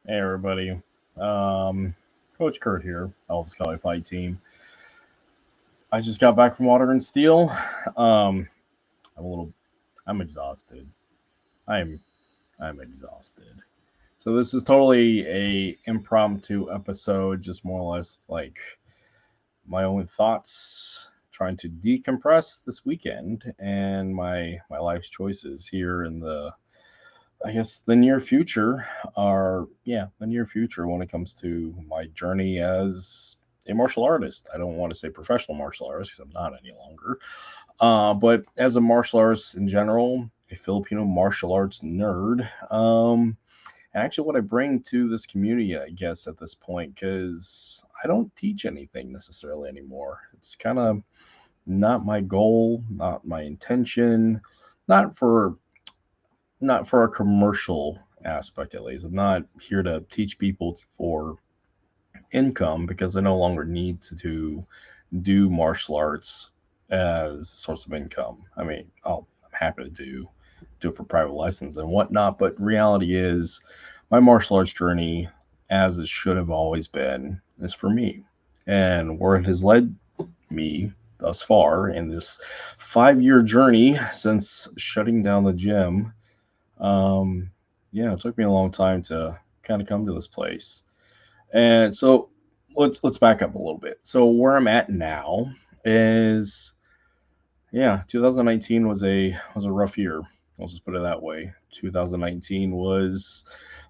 Hey everybody, um, Coach Kurt here, Elvis Kelly Fight Team. I just got back from Water and Steel. Um, I'm a little, I'm exhausted. I'm, I'm exhausted. So this is totally a impromptu episode, just more or less like my own thoughts, trying to decompress this weekend and my life's choices here in I guess the near future the near future when it comes to my journey as a martial artist. I don't want to say professional martial artist because I'm not any longer. But as a martial artist in general, a Filipino martial arts nerd. And actually, what I bring to this community, I guess, at this point, because I don't teach anything necessarily anymore. It's kind of not my goal, not my intention, not for not for a commercial aspect at least. I'm not here to teach people for income because I no longer need to do martial arts as a source of income. I mean, I'm happy to do it for private lessons and whatnot, but reality is my martial arts journey, as it should have always been, is for me. And where it has led me thus far in this 5 year journey since shutting down the gym, um, yeah, it took me a long time to kind of come to this place. And so let's back up a little bit. So where I'm at now is, yeah, 2019 was a rough year. I'll just put it that way. 2019 was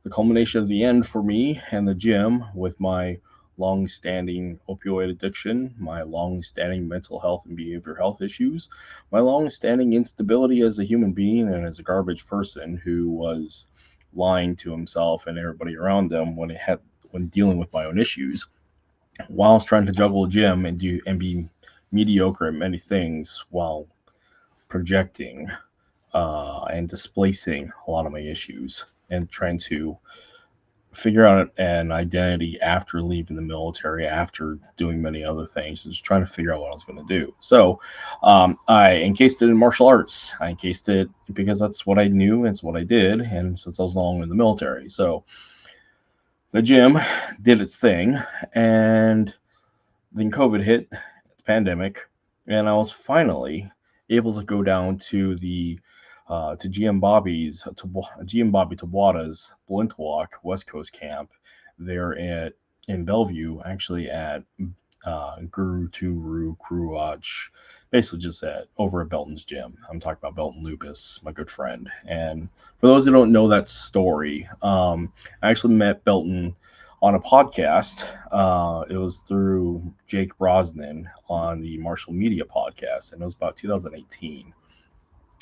the culmination of the end for me and the gym with my long-standing opioid addiction, my long-standing mental health and behavioral health issues, my long-standing instability as a human being and as a garbage person who was lying to himself and everybody around him when dealing with my own issues, whilst trying to juggle a gym and be mediocre at many things while projecting and displacing a lot of my issues and trying to figure out an identity after leaving the military, after doing many other things, just trying to figure out what I was going to do. So I encased it in martial arts. I encased it because that's what I knew, it's what I did, and since I was long in the military. So the gym did its thing, and then COVID hit, the pandemic, and I was finally able to go down to the to GM Bobby Tabata's Blintwalk West Coast camp there at in Bellevue, actually at Guru Turu Crew Watch, basically just at over at Belton's gym. I'm talking about Belton Lucas, my good friend. And for those who don't know that story, I actually met Belton on a podcast. It was through Jake Brosnan on the Martial Media podcast, and it was about 2018.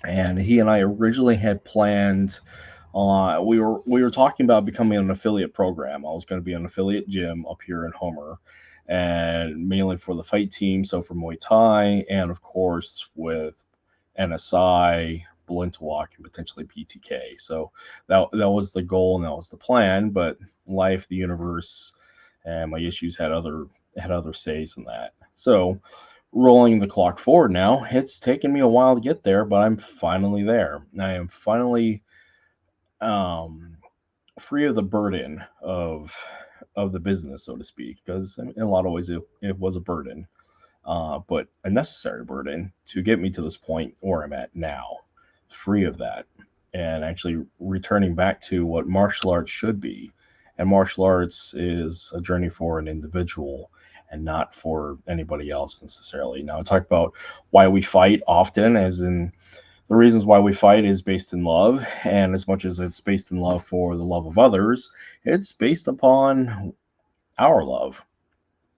And he and I originally had planned. We were talking about becoming an affiliate program. I was going to be an affiliate gym up here in Homer, and mainly for the fight team, so for Muay Thai, and of course with NSI, Blintwalk, and potentially PTK. So that was the goal and that was the plan. But life, the universe, and my issues had other says in that. So rolling the clock forward now, it's taken me a while to get there, but I'm finally there. I am finally um, free of the burden of the business, so to speak, because in a lot of ways it was a burden, but a necessary burden to get me to this point where I'm at now, free of that, and actually returning back to what martial arts should be. And martial arts is a journey for an individual and not for anybody else necessarily. Now, I talk about why we fight often, as in the reasons why we fight is based in love, and as much as it's based in love for the love of others, it's based upon our love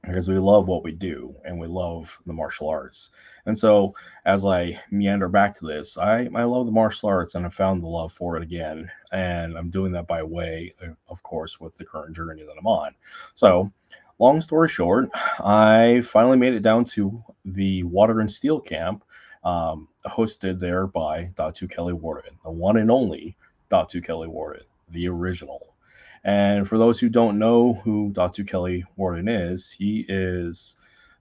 because we love what we do and we love the martial arts. And so, as I meander back to this, I love the martial arts and I found the love for it again. And I'm doing that by way, of course, with the current journey that I'm on. So, long story short, I finally made it down to the Water and Steel camp, hosted there by Datu Kelly Worden, the one and only Datu Kelly Worden, the original. And for those who don't know who Datu Kelly Worden is, he is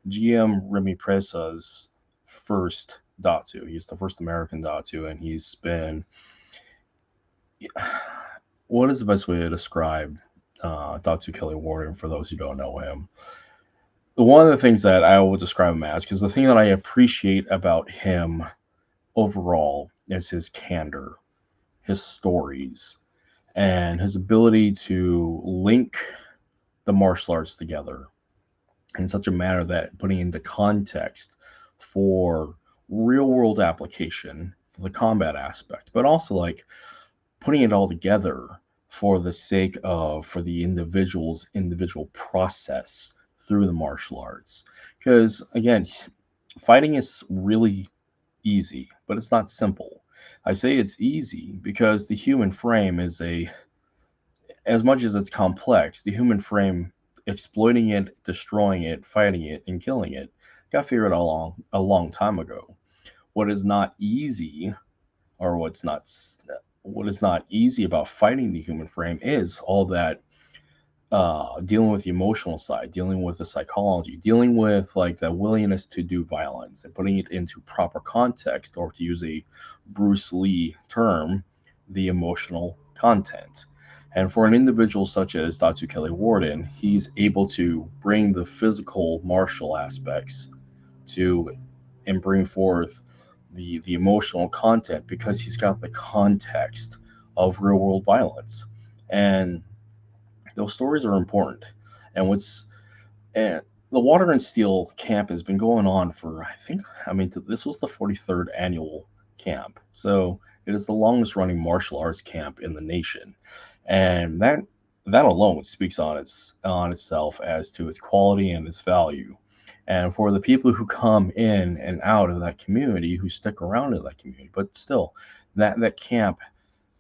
GM Remy Presa's first Datu. He's the first American Datu, and he's been, what is the best way to describe? Datu Kelly Worden, for those who don't know him. One of the things that I would describe him as, because the thing that I appreciate about him overall is his candor, his stories, and his ability to link the martial arts together in such a manner that putting into context for real world application for the combat aspect, but also like putting it all together for the sake of for the individual's individual process through the martial arts. Because again, fighting is really easy, but it's not simple. I say it's easy because the human frame is a, as much as it's complex, the human frame, exploiting it, destroying it, fighting it, and killing it, got figured out a long time ago. What is not easy, or what is not easy about fighting the human frame is all that dealing with the emotional side, dealing with the psychology, dealing with like the willingness to do violence and putting it into proper context, or to use a Bruce Lee term, the emotional content. And for an individual such as Datu Kelly Worden, he's able to bring the physical martial aspects to and bring forth the emotional content because he's got the context of real world violence. And those stories are important. And what's and the Water and Steel camp has been going on for, I think, I mean, this was the 43rd annual camp. So it is the longest running martial arts camp in the nation. And that alone speaks on itself as to its quality and its value. And for the people who come in and out of that community, who stick around in that community, but still, that camp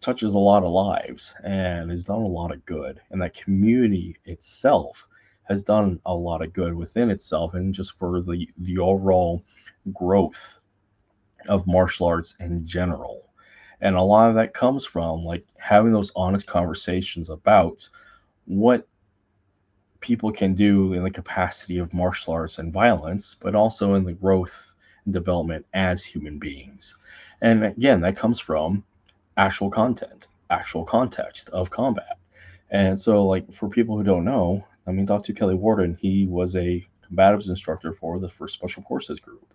touches a lot of lives and has done a lot of good. And that community itself has done a lot of good within itself, and just for the overall growth of martial arts in general. And a lot of that comes from like having those honest conversations about what people can do in the capacity of martial arts and violence, but also in the growth and development as human beings. And again, that comes from actual content, actual context of combat. And so, like, for people who don't know, I mean, Dr. Kelly Worden, he was a combatives instructor for the First Special Forces Group.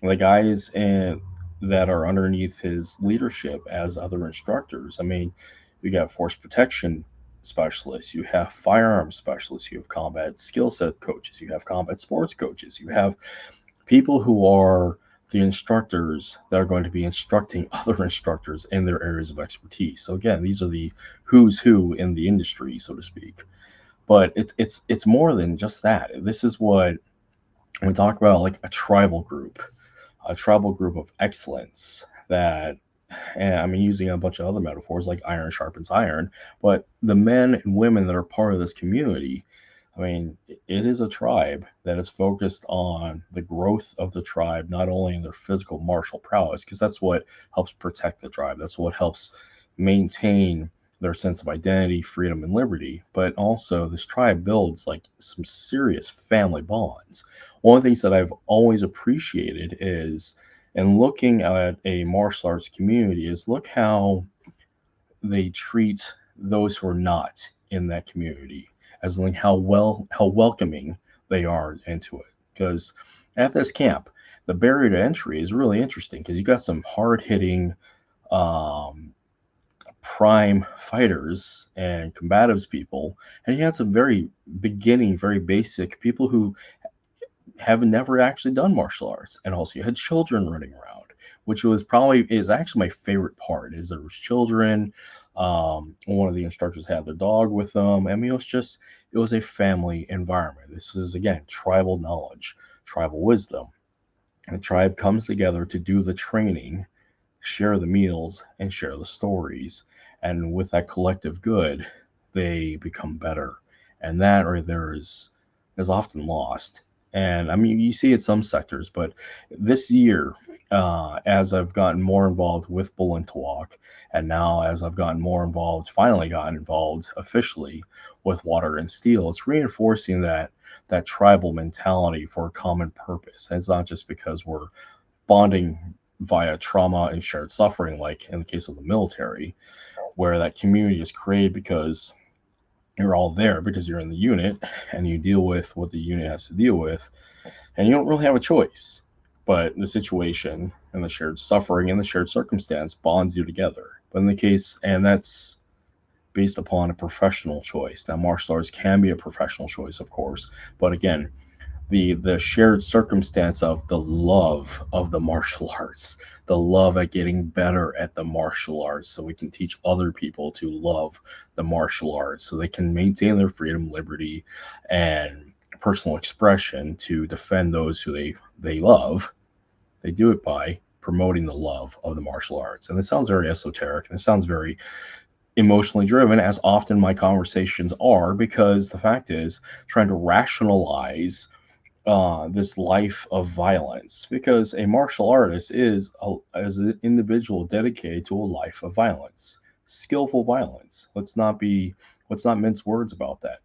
And the guys that are underneath his leadership as other instructors, I mean, you got force protection specialists, you have firearm specialists, you have combat skill set coaches, you have combat sports coaches, you have people who are the instructors that are going to be instructing other instructors in their areas of expertise. So again, these are the who's who in the industry, so to speak. But it's more than just that. This is what we talk about, like a tribal group of excellence that, and I mean, using a bunch of other metaphors like iron sharpens iron, but the men and women that are part of this community, I mean, it is a tribe that is focused on the growth of the tribe, not only in their physical martial prowess, because that's what helps protect the tribe, that's what helps maintain their sense of identity, freedom, and liberty, but also this tribe builds like some serious family bonds. One of the things that I've always appreciated is, and looking at a martial arts community, is look how they treat those who are not in that community, as in how welcoming they are into it. Because at this camp, the barrier to entry is really interesting because you got some hard hitting um, prime fighters and combatives people, and you had some very beginning, very basic people who have never actually done martial arts, and also you had children running around, which was probably is actually my favorite part. Is there was children. One of the instructors had their dog with them. I mean, it was a family environment. This is again tribal knowledge, tribal wisdom. And the tribe comes together to do the training, share the meals, and share the stories. And with that collective good, they become better. And that right there is often lost. And I mean, you see it some sectors, but this year, as I've gotten more involved with Bull and Talk, and now as I've gotten more involved, finally gotten involved officially with Water and Steel, it's reinforcing that tribal mentality for a common purpose. And it's not just because we're bonding via trauma and shared suffering, like in the case of the military, where that community is created because You're all there because you're in the unit and you deal with what the unit has to deal with, and you don't really have a choice. But the situation and the shared suffering and the shared circumstance bonds you together. But in the case, and that's based upon a professional choice. Now, martial arts can be a professional choice, of course, but again, the shared circumstance of the love of the martial arts, the love at getting better at the martial arts, so we can teach other people to love the martial arts, so they can maintain their freedom, liberty, and personal expression to defend those who they love. They do it by promoting the love of the martial arts. And it sounds very esoteric and it sounds very emotionally driven, as often my conversations are, because the fact is, trying to rationalize this life of violence, because a martial artist as an individual dedicated to a life of violence, skillful violence. Let's not mince words about that.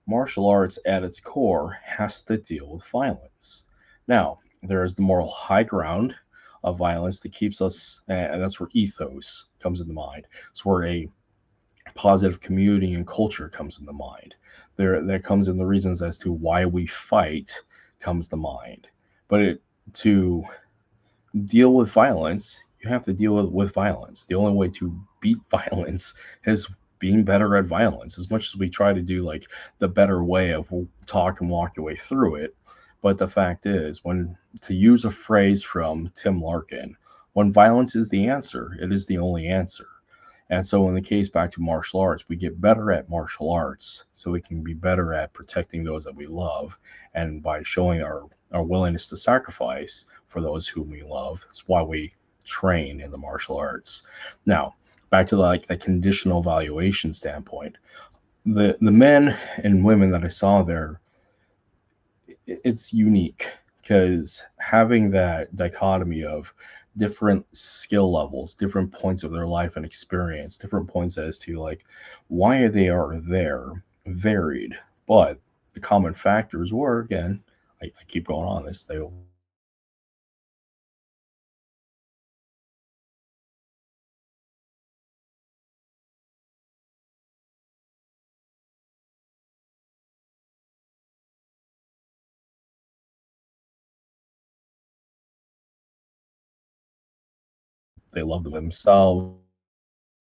Martial arts at its core has to deal with violence. Now, there is the moral high ground of violence that keeps us, and that's where ethos comes into mind. It's where a positive community and culture comes into mind. There, that comes in the reasons as to why we fight comes to mind. But to deal with violence, you have to deal with violence. The only way to beat violence is being better at violence. As much as we try to do like the better way of talk and walk your way through it, but the fact is, when to use a phrase from Tim Larkin, when violence is the answer, it is the only answer. And so, in the case back to martial arts, we get better at martial arts so we can be better at protecting those that we love. And by showing our willingness to sacrifice for those whom we love, that's why we train in the martial arts. Now, back to like a conditional valuation standpoint, the men and women that I saw there, it's unique because having that dichotomy of different skill levels, different points of their life and experience, different points as to like why they are there, varied. But the common factors were, again, I keep going on this, they love the themselves.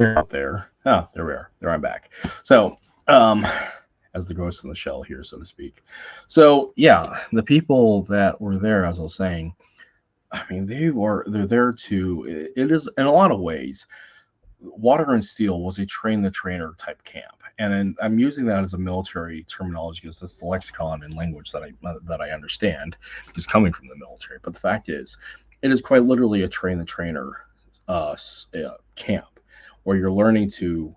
Out there. Oh, there we are. There I'm back. So, um, as the ghost in the shell here, so to speak. So, yeah, the people that were there, as I was saying, I mean, they're there to. It is in a lot of ways. Water and Steel was a train the trainer type camp, and I'm using that as a military terminology because that's the lexicon and language that I understand is coming from the military. But the fact is, it is quite literally a train the trainer camp where you're learning to.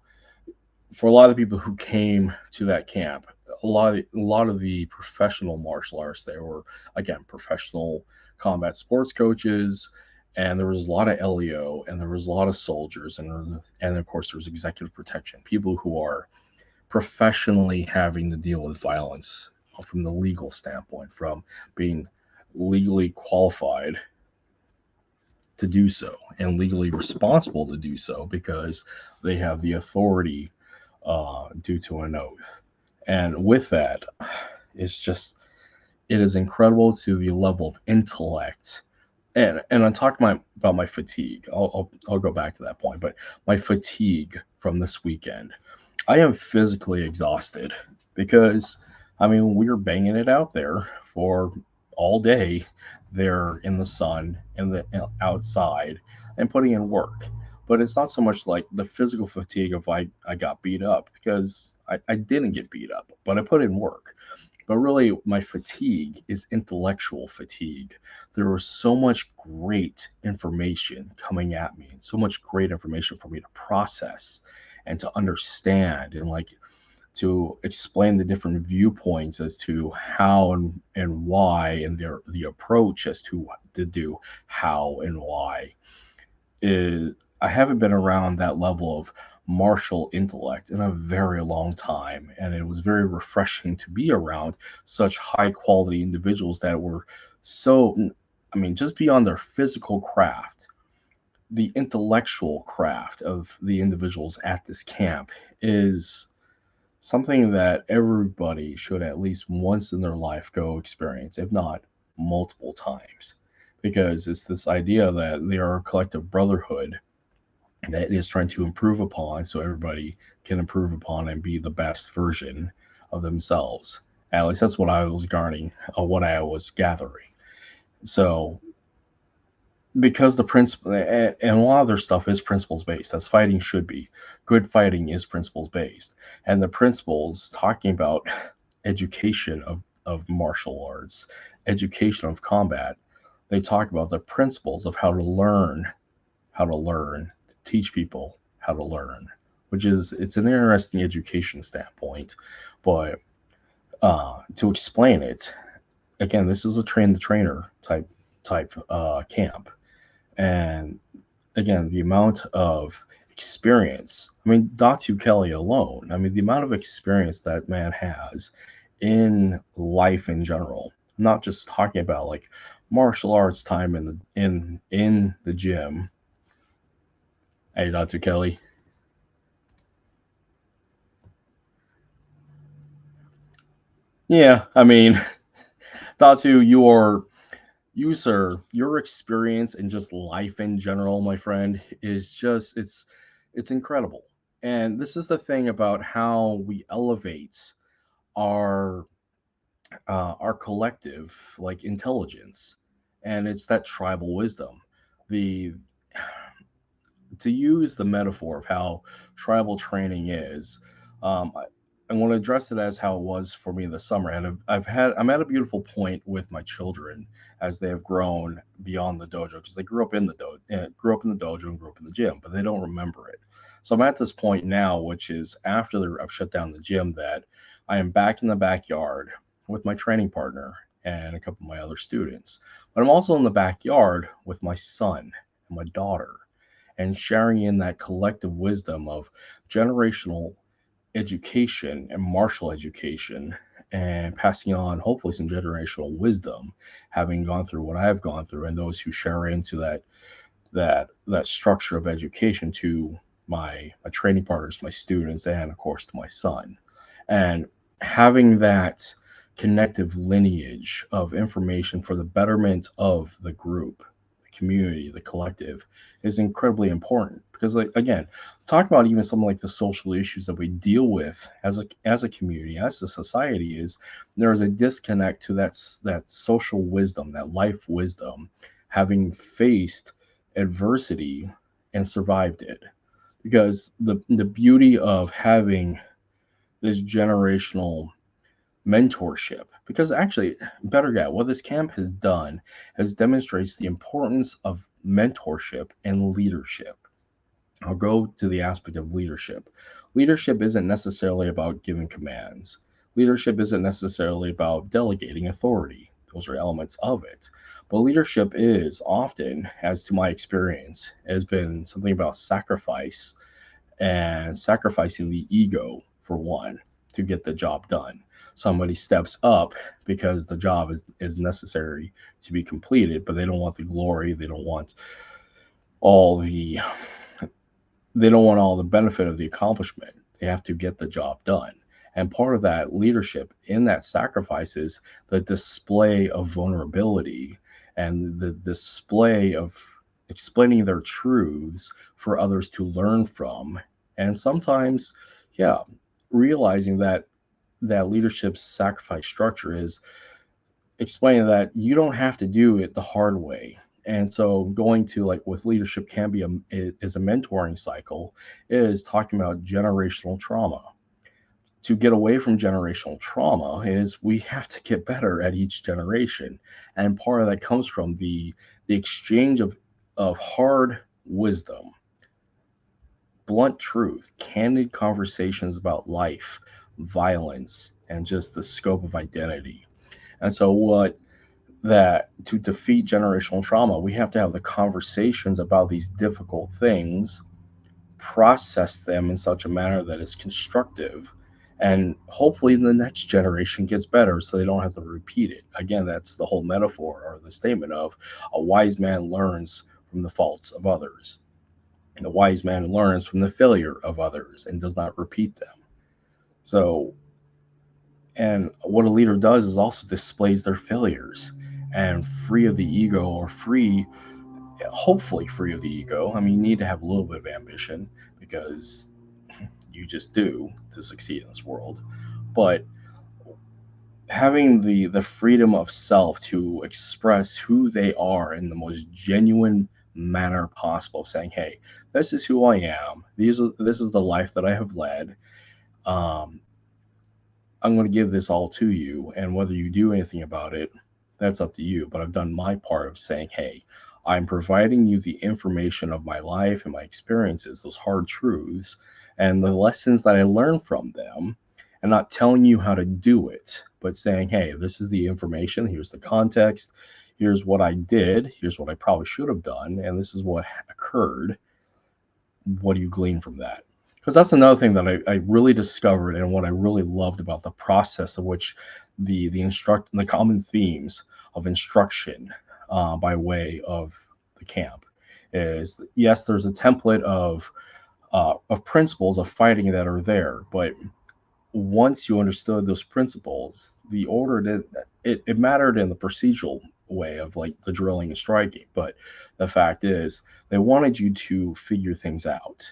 For a lot of people who came to that camp, a lot of the professional martial arts there were again professional combat sports coaches, and there was a lot of LEO, and there was a lot of soldiers, and of course there was executive protection, people who are professionally having to deal with violence from the legal standpoint, from being legally qualified to do so and legally responsible to do so because they have the authority due to an oath. And with that, it's just it is incredible to the level of intellect. And I'm talking about my fatigue. I'll go back to that point, but my fatigue from this weekend. I am physically exhausted because I mean we were banging it out there for all day there in the sun in the outside and putting in work. But it's not so much like the physical fatigue of I got beat up because I didn't get beat up, but I put in work. But really, my fatigue is intellectual fatigue. There was so much great information coming at me, and so much great information for me to process and to understand, and like to explain the different viewpoints as to how and why, and the approach as to what to do, how and why is I haven't been around that level of martial intellect in a very long time, and it was very refreshing to be around such high quality individuals that were so. I mean, just beyond their physical craft, the intellectual craft of the individuals at this camp is something that everybody should at least once in their life go experience, if not multiple times, because it's this idea that they are a collective brotherhood that is trying to improve upon so everybody can improve upon and be the best version of themselves. At least that's what I was garnering, what I was gathering. So because the principle and a lot of their stuff is principles based, as fighting should be. Good fighting is principles based, and the principles talking about education of martial arts, education of combat. They talk about the principles of how to learn, to teach people how to learn, which is it's an interesting education standpoint, but to explain it again, this is a train the trainer type camp, and again, the amount of experience. I mean, Datu Kelly alone. I mean, the amount of experience that man has in life in general. I'm not just talking about like martial arts time in the gym. Hey, Datu Kelly. Yeah, I mean, Datu, you sir, your experience in just life in general, my friend, is just it's incredible. And this is the thing about how we elevate our our collective like intelligence, and it's that tribal wisdom. The to use the metaphor of how tribal training is, I want to address it as how it was for me this summer. And I'm at a beautiful point with my children as they have grown beyond the dojo because they grew up in the dojo, and grew up in the gym, but they don't remember it. So I'm at this point now, which is after I've shut down the gym, that I am back in the backyard with my training partner and a couple of my other students. But I'm also in the backyard with my son and my daughter and sharing in that collective wisdom of generational education and martial education and passing on hopefully some generational wisdom having gone through what I've gone through and those who share into that structure of education to my training partners, my students, and of course to my son. And having that connective lineage of information for the betterment of the group, the community, the collective is incredibly important because like again, talk about even some like the social issues that we deal with as a community, as a society is there is a disconnect to that social wisdom, that life wisdom, having faced adversity and survived it. Because the beauty of having this generational mentorship, because actually, better yet, what this camp has done has demonstrates the importance of mentorship and leadership. I'll go to the aspect of leadership. Leadership isn't necessarily about giving commands. Leadership isn't necessarily about delegating authority. Those are elements of it. But leadership is often, as to my experience, has been something about sacrifice and sacrificing the ego for one to get the job done. Somebody steps up because the job is necessary to be completed, but they don't want the glory, all the they don't want all the benefit of the accomplishment. They have to get the job done. And part of that leadership in that sacrifice is the display of vulnerability and the display of explaining their truths for others to learn from. And sometimes, yeah, realizing that that leadership sacrifice structure is explaining that you don't have to do it the hard way. And so going to like with leadership can be is a mentoring cycle is talking about generational trauma. To get away from generational trauma is we have to get better at each generation. And part of that comes from the exchange of hard wisdom, blunt truth, candid conversations about life, violence, and just the scope of identity. And so what that to defeat generational trauma, we have to have the conversations about these difficult things, process them in such a manner that is constructive, and hopefully the next generation gets better so they don't have to repeat it. Again, that's the whole metaphor or the statement of a wise man learns from the faults of others. And the wise man learns from the failure of others and does not repeat them. So, and what a leader does is also displays their failures and free of the ego, or free, hopefully free of the ego. I mean, you need to have a little bit of ambition because you just do to succeed in this world. But having the freedom of self to express who they are in the most genuine manner possible, saying, "Hey, this is who I am. This is the life that I have led. Um, I'm going to give this all to you, and whether you do anything about it, that's up to you. But I've done my part of saying, hey, I'm providing you the information of my life and my experiences, those hard truths, and the lessons that I learned from them, and not telling you how to do it, but saying, hey, this is the information, here's the context, here's what I did, here's what I probably should have done, and this is what occurred. What do you glean from that? Because that's another thing that I really discovered, and what I really loved about the process of which the common themes of instruction, by way of the camp, is yes, there's a template of principles of fighting that are there, but once you understood those principles, the order did it mattered in the procedural way of like the drilling and striking, but the fact is they wanted you to figure things out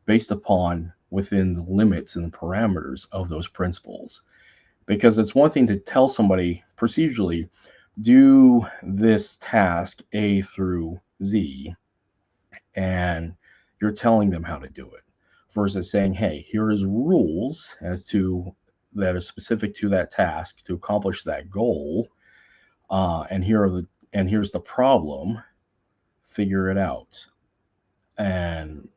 based upon within the limits and the parameters of those principles. Because it's one thing to tell somebody procedurally, do this task A through Z, and you're telling them how to do it, versus saying, hey, here is rules as to that are specific to that task to accomplish that goal, and here's the problem, figure it out. And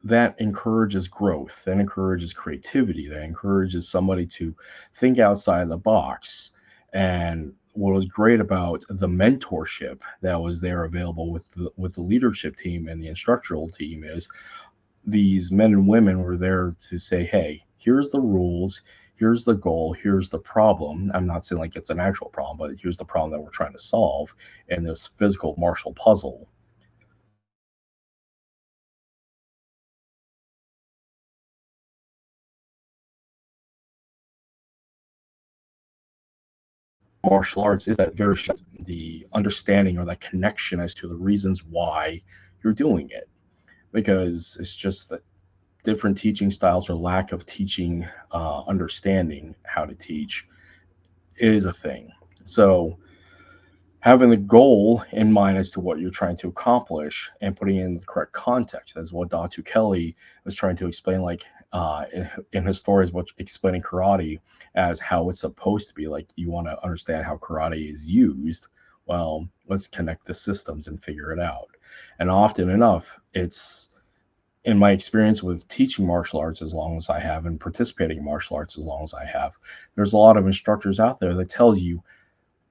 that encourages growth, that encourages creativity, that encourages somebody to think outside the box. And what was great about the mentorship that was there available with the leadership team and the instructional team is these men and women were there to say, hey, here's the rules, here's the goal, here's the problem. I'm not saying like it's an actual problem, but here's the problem that we're trying to solve in this physical martial puzzle. Martial arts is that very the understanding or that connection as to the reasons why you're doing it, because it's just that different teaching styles or lack of teaching, understanding how to teach is a thing. So having the goal in mind as to what you're trying to accomplish and putting in the correct context, as what Datu Kelly was trying to explain, like in his stories, what explaining karate as how it's supposed to be. Like you want to understand how karate is used. Well, let's connect the systems and figure it out. And often enough, it's in my experience with teaching martial arts as long as I have and participating in martial arts as long as I have, there's a lot of instructors out there that tells you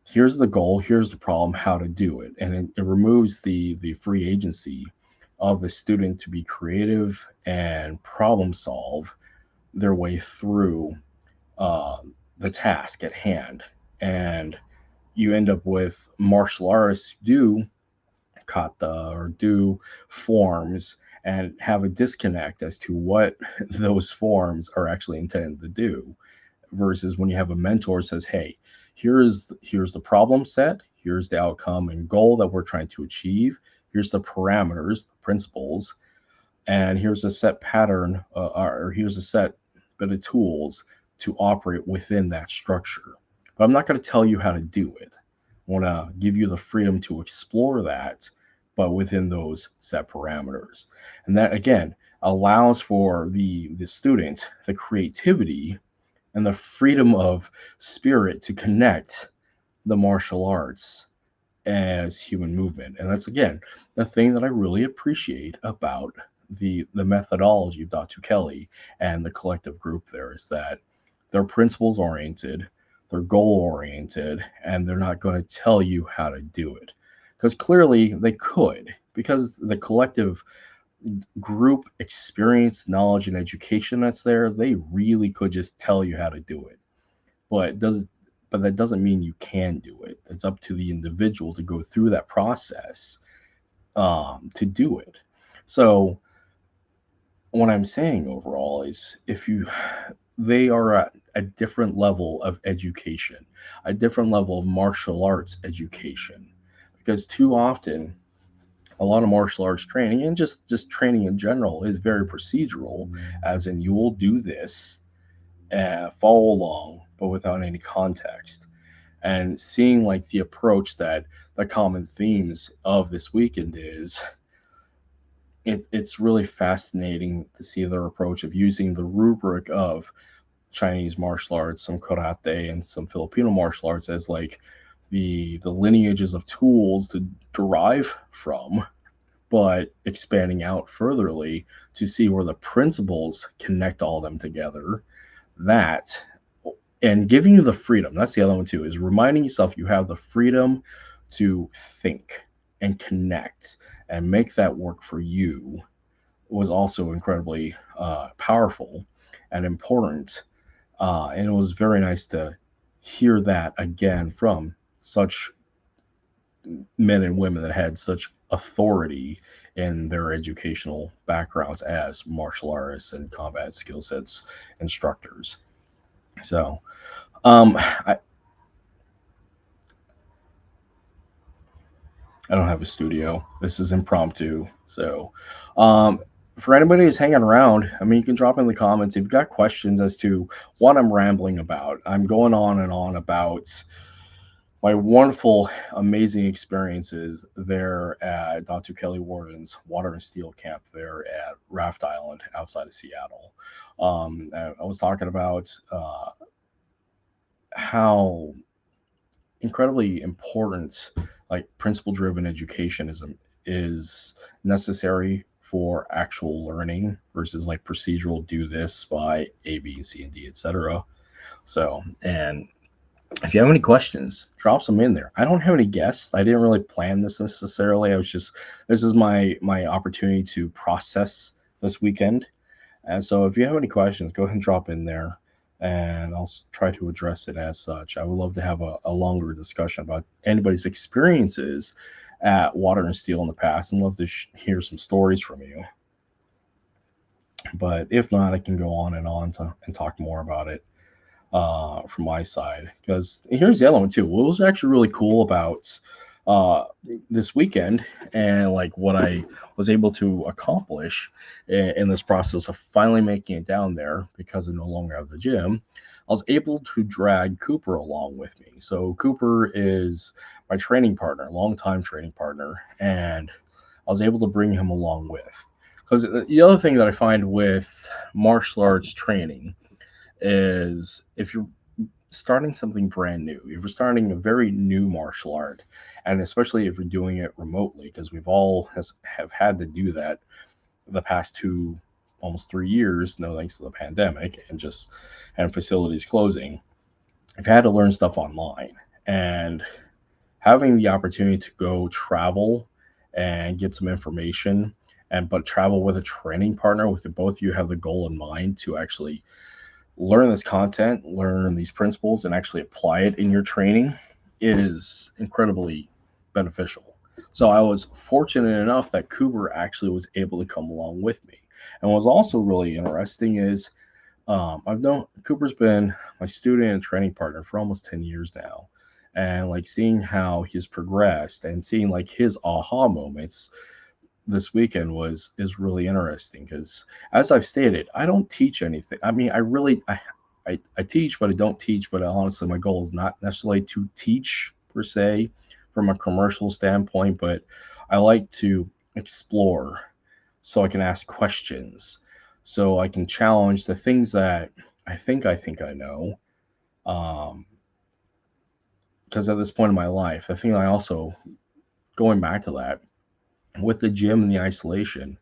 here's the goal, here's the problem, how to do it, and it removes the free agency of the student to be creative and problem solve their way through uh, the task at hand. And you end up with martial artists do kata or do forms and have a disconnect as to what those forms are actually intended to do, versus when you have a mentor who says, hey, here's the problem set, here's the outcome and goal that we're trying to achieve, here's the parameters, the principles, and here's a set pattern, or here's a set bit of tools to operate within that structure. But I'm not going to tell you how to do it. I want to give you the freedom to explore that, but within those set parameters. And that again allows for the student the creativity and the freedom of spirit to connect the martial arts as human movement. And that's again the thing that I really appreciate about the methodology of Datu Kelly and the collective group there is that they're principles oriented, they're goal oriented, and they're not going to tell you how to do it. Because clearly they could, because the collective group experience, knowledge, and education that's there, they really could just tell you how to do it. But does but that doesn't mean you can do it. It's up to the individual to go through that process, to do it. So what I'm saying overall is, if you they are at a different level of education, a different level of martial arts education. Because too often, a lot of martial arts training and just training in general is very procedural, as in you will do this, follow along, but without any context. And seeing like the approach that the common themes of this weekend is, it's really fascinating to see their approach of using the rubric of Chinese martial arts, some karate, and some Filipino martial arts as like the lineages of tools to derive from, but expanding out furtherly to see where the principles connect all them together. That, and giving you the freedom. That's the other one too. Is reminding yourself you have the freedom to think and connect and make that work for you was also incredibly powerful and important. And it was very nice to hear that again from such men and women that had such authority in their educational backgrounds as martial artists and combat skill sets instructors. So, I don't have a studio. This is impromptu. So, um, for anybody who's hanging around, I mean, you can drop in the comments if you've got questions as to what I'm rambling about. I'm going on and on about my wonderful, amazing experiences there at Datu Kelly Warden's Water and Steel Camp there at Raft Island outside of Seattle. I was talking about how incredibly important like principle driven education is necessary for actual learning versus like procedural do this by A, B, and C and D, etc. So, and if you have any questions, drop some in there. I don't have any guests. I didn't really plan this necessarily. I was just this is my opportunity to process this weekend. And so if you have any questions, go ahead and drop in there and I'll try to address it as such. I would love to have a longer discussion about anybody's experiences at Water and Steel in the past and love to hear some stories from you. But if not, I can go on and on and talk more about it from my side. Because here's the other one too. What was actually really cool about uh, this weekend and like what I was able to accomplish in this process of finally making it down there because I no longer have the gym. I was able to drag Cooper along with me. So Cooper is my training partner, longtime training partner, and I was able to bring him along with. Because the other thing that I find with martial arts training is if you're starting something brand new, if you're starting a very new martial art, and especially if you're doing it remotely, because we've all have had to do that the past almost 3 years, no thanks to the pandemic and facilities closing, I've had to learn stuff online. And having the opportunity to go travel and get some information and but travel with a training partner with both you have the goal in mind to actually learn this content, learn these principles, and actually apply it in your training is incredibly beneficial. So I was fortunate enough that Cooper actually was able to come along with me. And what's also really interesting is I've known Cooper's been my student and training partner for almost 10 years now. And like seeing how he's progressed and seeing like his aha moments this weekend was is really interesting because as I've stated, I don't teach anything. I mean, I teach, but I don't teach. But honestly, my goal is not necessarily to teach per se from a commercial standpoint, but I like to explore so I can ask questions, so I can challenge the things that I think I know. Um, because at this point in my life, I think I also going back to that with the gym and the isolation,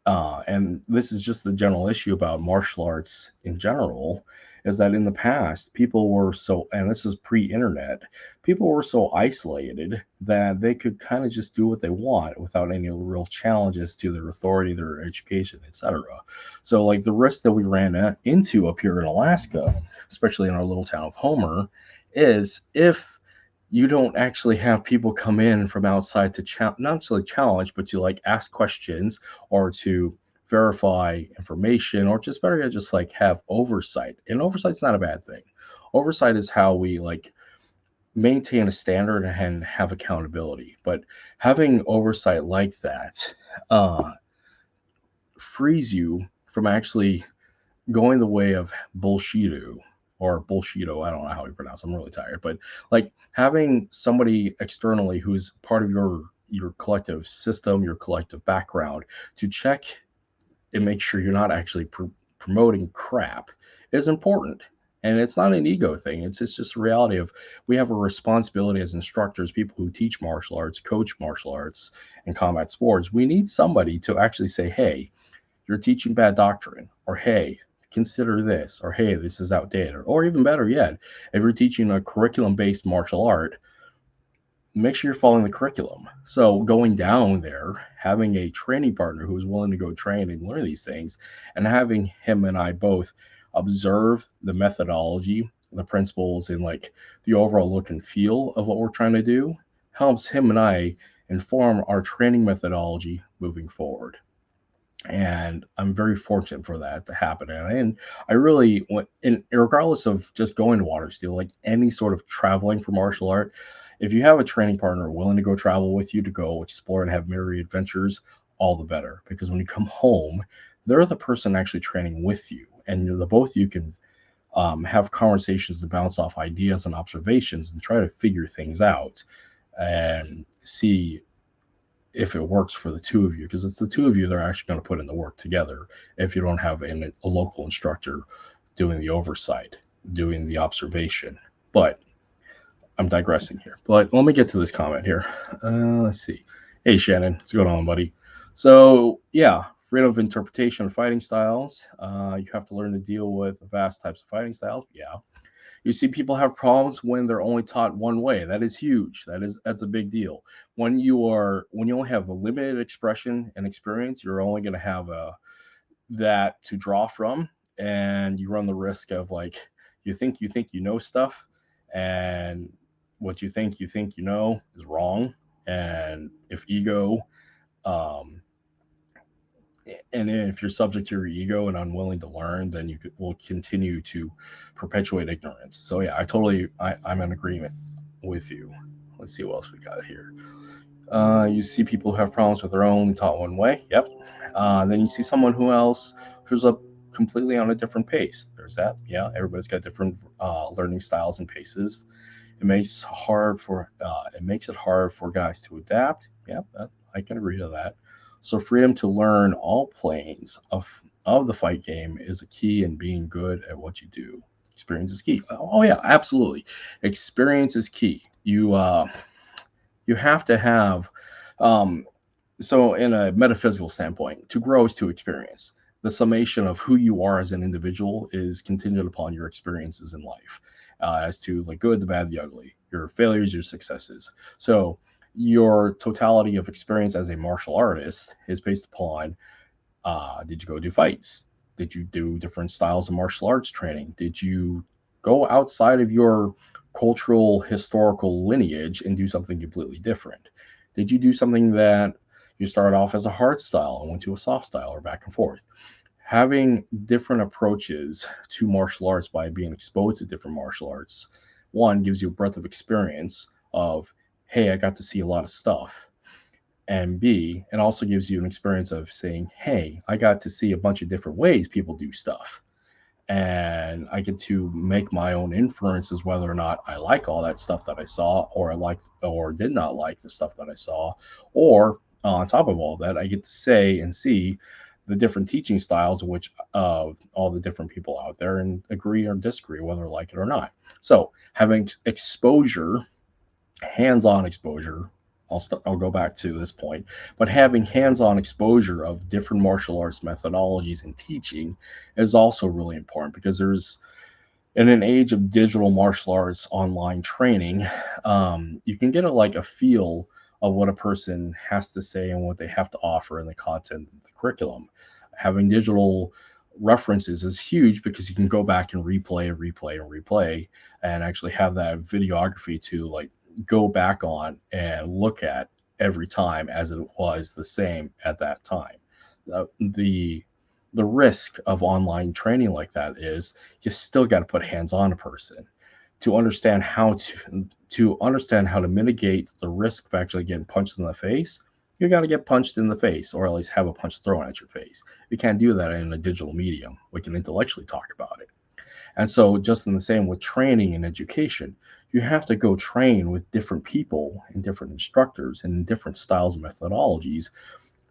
and this is just the general issue about martial arts in general, is that in the past, people were so, and this is pre internet, people were so isolated that they could kind of just do what they want without any real challenges to their authority, their education, etc. So, like the risk that we ran into up here in Alaska, especially in our little town of Homer, is if you don't actually have people come in from outside to not necessarily challenge, but to like ask questions or to verify information, or just better yet, just like have oversight. And oversight's not a bad thing. Oversight is how we like maintain a standard and have accountability. But having oversight like that uh, frees you from actually going the way of bullshito or bullshito. I don't know how you pronounce it. I'm really tired. But like having somebody externally who's part of your collective system, your collective background to check and make sure you're not actually promoting crap is important. And it's not an ego thing. It's just a reality of we have a responsibility as instructors, people who teach martial arts, coach martial arts and combat sports. We need somebody to actually say, hey, you're teaching bad doctrine, or hey, consider this, or hey, this is outdated, or even better yet, if you're teaching a curriculum based martial art, make sure you're following the curriculum. So going down there, having a training partner who's willing to go train and learn these things, and having him and I both observe the methodology, the principles, and like the overall look and feel of what we're trying to do helps him and I inform our training methodology moving forward. And I'm very fortunate for that to happen. And I really want, and regardless of just going to water steel, like any sort of traveling for martial art, if you have a training partner willing to go travel with you to go explore and have myriad adventures, all the better. Because when you come home, they're the person actually training with you, and the both of you can have conversations to bounce off ideas and observations and try to figure things out and see if it works for the two of you, because it's the two of you that are actually going to put in the work together if you don't have a local instructor doing the oversight, doing the observation. But I'm digressing here. But let me get to this comment here. Let's see. Hey, Shannon, what's going on, buddy? So, yeah, freedom of interpretation of fighting styles. You have to learn to deal with vast types of fighting styles. Yeah, you see people have problems when they're only taught one way. That is huge. That's a big deal. When you only have a limited expression and experience, you're only going to have that to draw from, and you run the risk of like you think you know stuff, and what you think you know is wrong. And if ego um, and if you're subject to your ego and unwilling to learn, then will continue to perpetuate ignorance. So yeah, I'm in agreement with you. Let's see what else we got here. You see people who have problems with their own taught one way. Yep. Then you see someone who's up completely on a different pace. There's that. Yeah, everybody's got different learning styles and paces. It makes it hard for guys to adapt. Yep, I can agree to that. So freedom to learn all planes of the fight game is a key in being good at what you do. Experience is key. Oh yeah, absolutely. Experience is key. You have to have um, so in a metaphysical standpoint, to grow is to experience. The summation of who you are as an individual is contingent upon your experiences in life, as to the good, the bad, the ugly, your failures, your successes. So your totality of experience as a martial artist is based upon, did you go do fights? Did you do different styles of martial arts training? Did you go outside of your cultural historical lineage and do something completely different? Did you do something that you started off as a hard style and went to a soft style, or back and forth? Having different approaches to martial arts by being exposed to different martial arts, one, gives you a breadth of experience of, hey, I got to see a lot of stuff. And B, it also gives you an experience of saying, hey, I got to see a bunch of different ways people do stuff. And I get to make my own inferences whether or not I like all that stuff that I saw, or I liked or did not like the stuff that I saw. Or on top of all that, I get to say and see the different teaching styles of which of all the different people out there, and agree or disagree whether I like it or not. So having exposure, hands-on exposure, I'll go back to this point, but having hands-on exposure of different martial arts methodologies and teaching is also really important, because there's, in an age of digital martial arts online training, you can get a feel of what a person has to say and what they have to offer in the content of the curriculum. Having digital references is huge, because you can go back and replay and actually have that videography to go back on and look at every time as it was the same at that time. the risk of online training like that is you still got to put hands on a person to understand how to mitigate the risk of actually getting punched in the face. You got to get punched in the face, or at least have a punch thrown at your face. You can't do that in a digital medium. We can intellectually talk about it. And so, just in the same with training and education, you have to go train with different people and different instructors and different styles and methodologies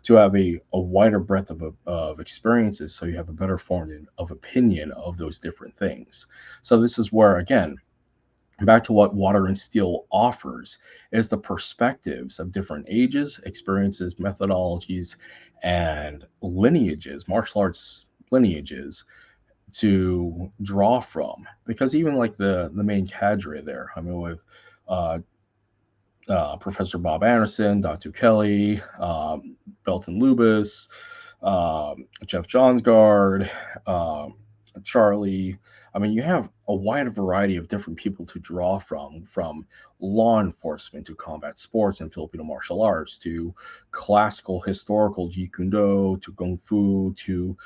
to have a wider breadth of experiences, so you have a better form of opinion of those different things. So, this is where, again, back to what Water and Steel offers is the perspectives of different ages, experiences, methodologies, and lineages, martial arts lineages to draw from. Because even like the main cadre there, I mean, with uh, Professor Bob Anderson, Datu Kelly, Belton Lubis, Jeff Johnsgard, um, Charlie. I mean, you have a wide variety of different people to draw from law enforcement to combat sports and Filipino martial arts to classical historical Jeet Kune Do to Kung Fu to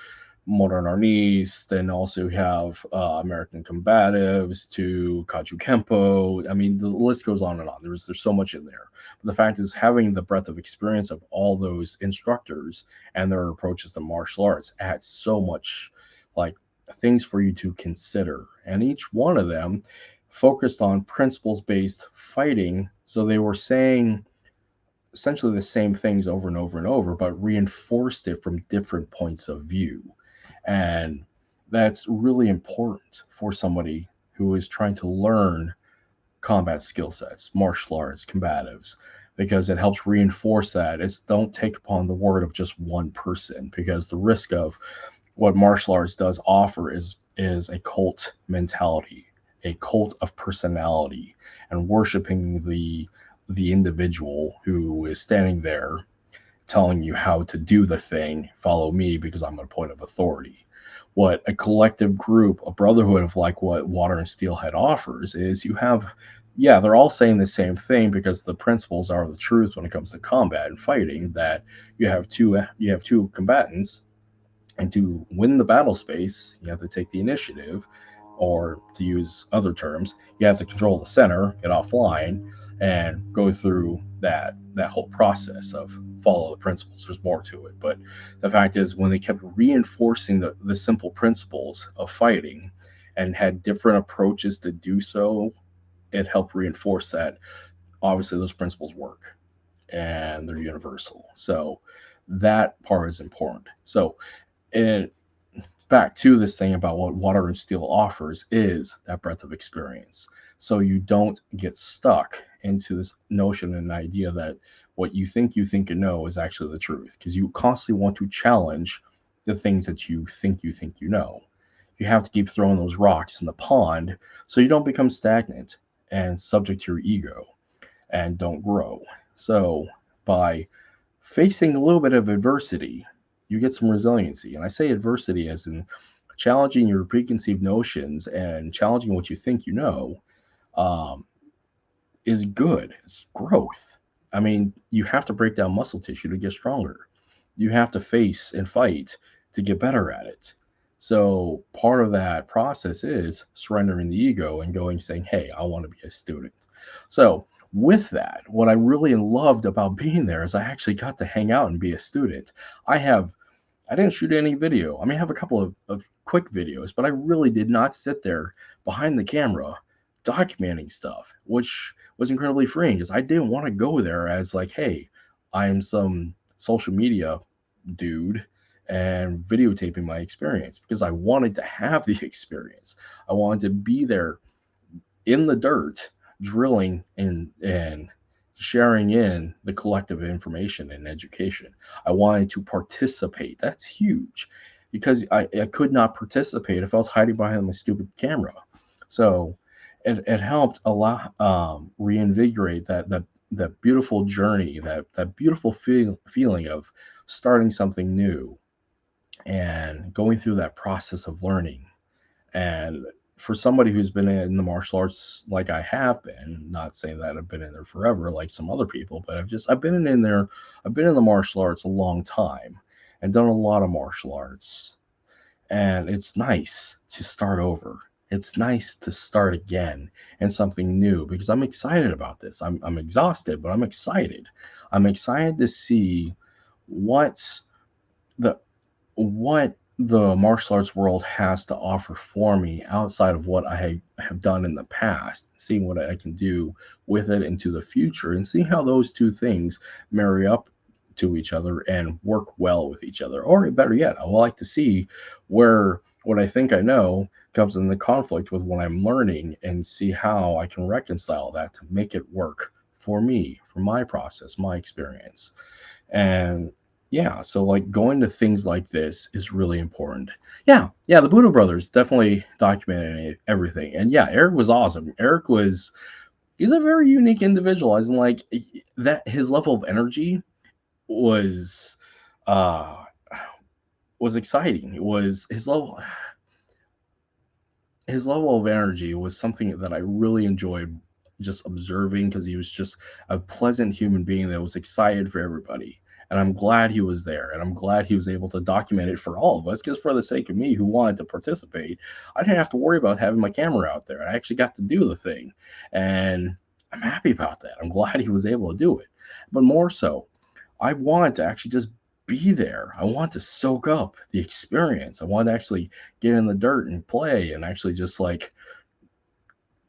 modern arnis. Then also have American combatives to Kaju Kempo. I mean, the list goes on and on. There's so much in there. But the fact is, having the breadth of experience of all those instructors and their approaches to martial arts adds so much, like, things for you to consider. And each one of them focused on principles based fighting. So they were saying essentially the same things over and over and over, but reinforced it from different points of view. And that's really important for somebody who is trying to learn combat skill sets, martial arts, combatives, because it helps reinforce that. It's don't take upon the word of just one person, because the risk of what martial arts does offer is a cult mentality, a cult of personality, and worshiping the individual who is standing there telling you how to do the thing. Follow me because I'm a point of authority. What a collective group, a brotherhood of like what Water and Steelhead offers is you have, yeah, they're all saying the same thing because the principles are the truth when it comes to combat and fighting. That you have two combatants, and to win the battle space, you have to take the initiative, or to use other terms, you have to control the center, get offline, and go through that whole process of follow the principles. There's more to it, but the fact is, when they kept reinforcing the simple principles of fighting and had different approaches to do so, it helped reinforce that obviously those principles work and they're universal. So that part is important. So, and back to this thing about what Water and Steel offers is that breadth of experience. So you don't get stuck into this notion and idea that what you think you know is actually the truth, because you constantly want to challenge the things that you think you know. You have to keep throwing those rocks in the pond so you don't become stagnant and subject to your ego and don't grow. So by facing a little bit of adversity, you get some resiliency. And I say adversity as in challenging your preconceived notions and challenging what you think you know, um, is good. It's growth. I mean, you have to break down muscle tissue to get stronger. You have to face and fight to get better at it. So part of that process is surrendering the ego and going saying, "Hey, I want to be a student." So with that, what I really loved about being there is I actually got to hang out and be a student. I have I didn't shoot any video. I mean, I have a couple of quick videos, but I really did not sit there behind the camera documenting stuff, which was incredibly freeing because I didn't want to go there as like, hey, I am some social media dude and videotaping my experience, because I wanted to have the experience. I wanted to be there in the dirt, drilling and sharing in the collective information and education. I wanted to participate. That's huge, because I could not participate if I was hiding behind my stupid camera. So it helped a lot, reinvigorate that beautiful journey, that beautiful feeling of starting something new and going through that process of learning. And for somebody who's been in the martial arts like I have been, not saying that I've been in there forever like some other people, but I've been in there, I've been in the martial arts a long time. and done a lot of martial arts. And it's nice to start over. It's nice to start again and something new because I'm excited about this. I'm exhausted, but I'm excited. I'm excited to see what the what the martial arts world has to offer for me outside of what I have done in the past, seeing what I can do with it into the future, and see how those two things marry up to each other and work well with each other. Or better yet, I would like to see where what I think I know comes into conflict with what I'm learning and see how I can reconcile that to make it work for me, for my process, my experience. And yeah, so like going to things like this is really important. Yeah, the Buddha brothers definitely documented everything. And yeah, Eric was awesome. He's a very unique individual, as in like that his level of energy was uh was exciting. It was his level of energy was something that I really enjoyed just observing because he was just a pleasant human being that was excited for everybody. And I'm glad he was there. And I'm glad he was able to document it for all of us because, for the sake of me who wanted to participate, I didn't have to worry about having my camera out there. I actually got to do the thing. And I'm happy about that. I'm glad he was able to do it. But more so, I want to actually just be there. I want to soak up the experience. I want to actually get in the dirt and play and actually just like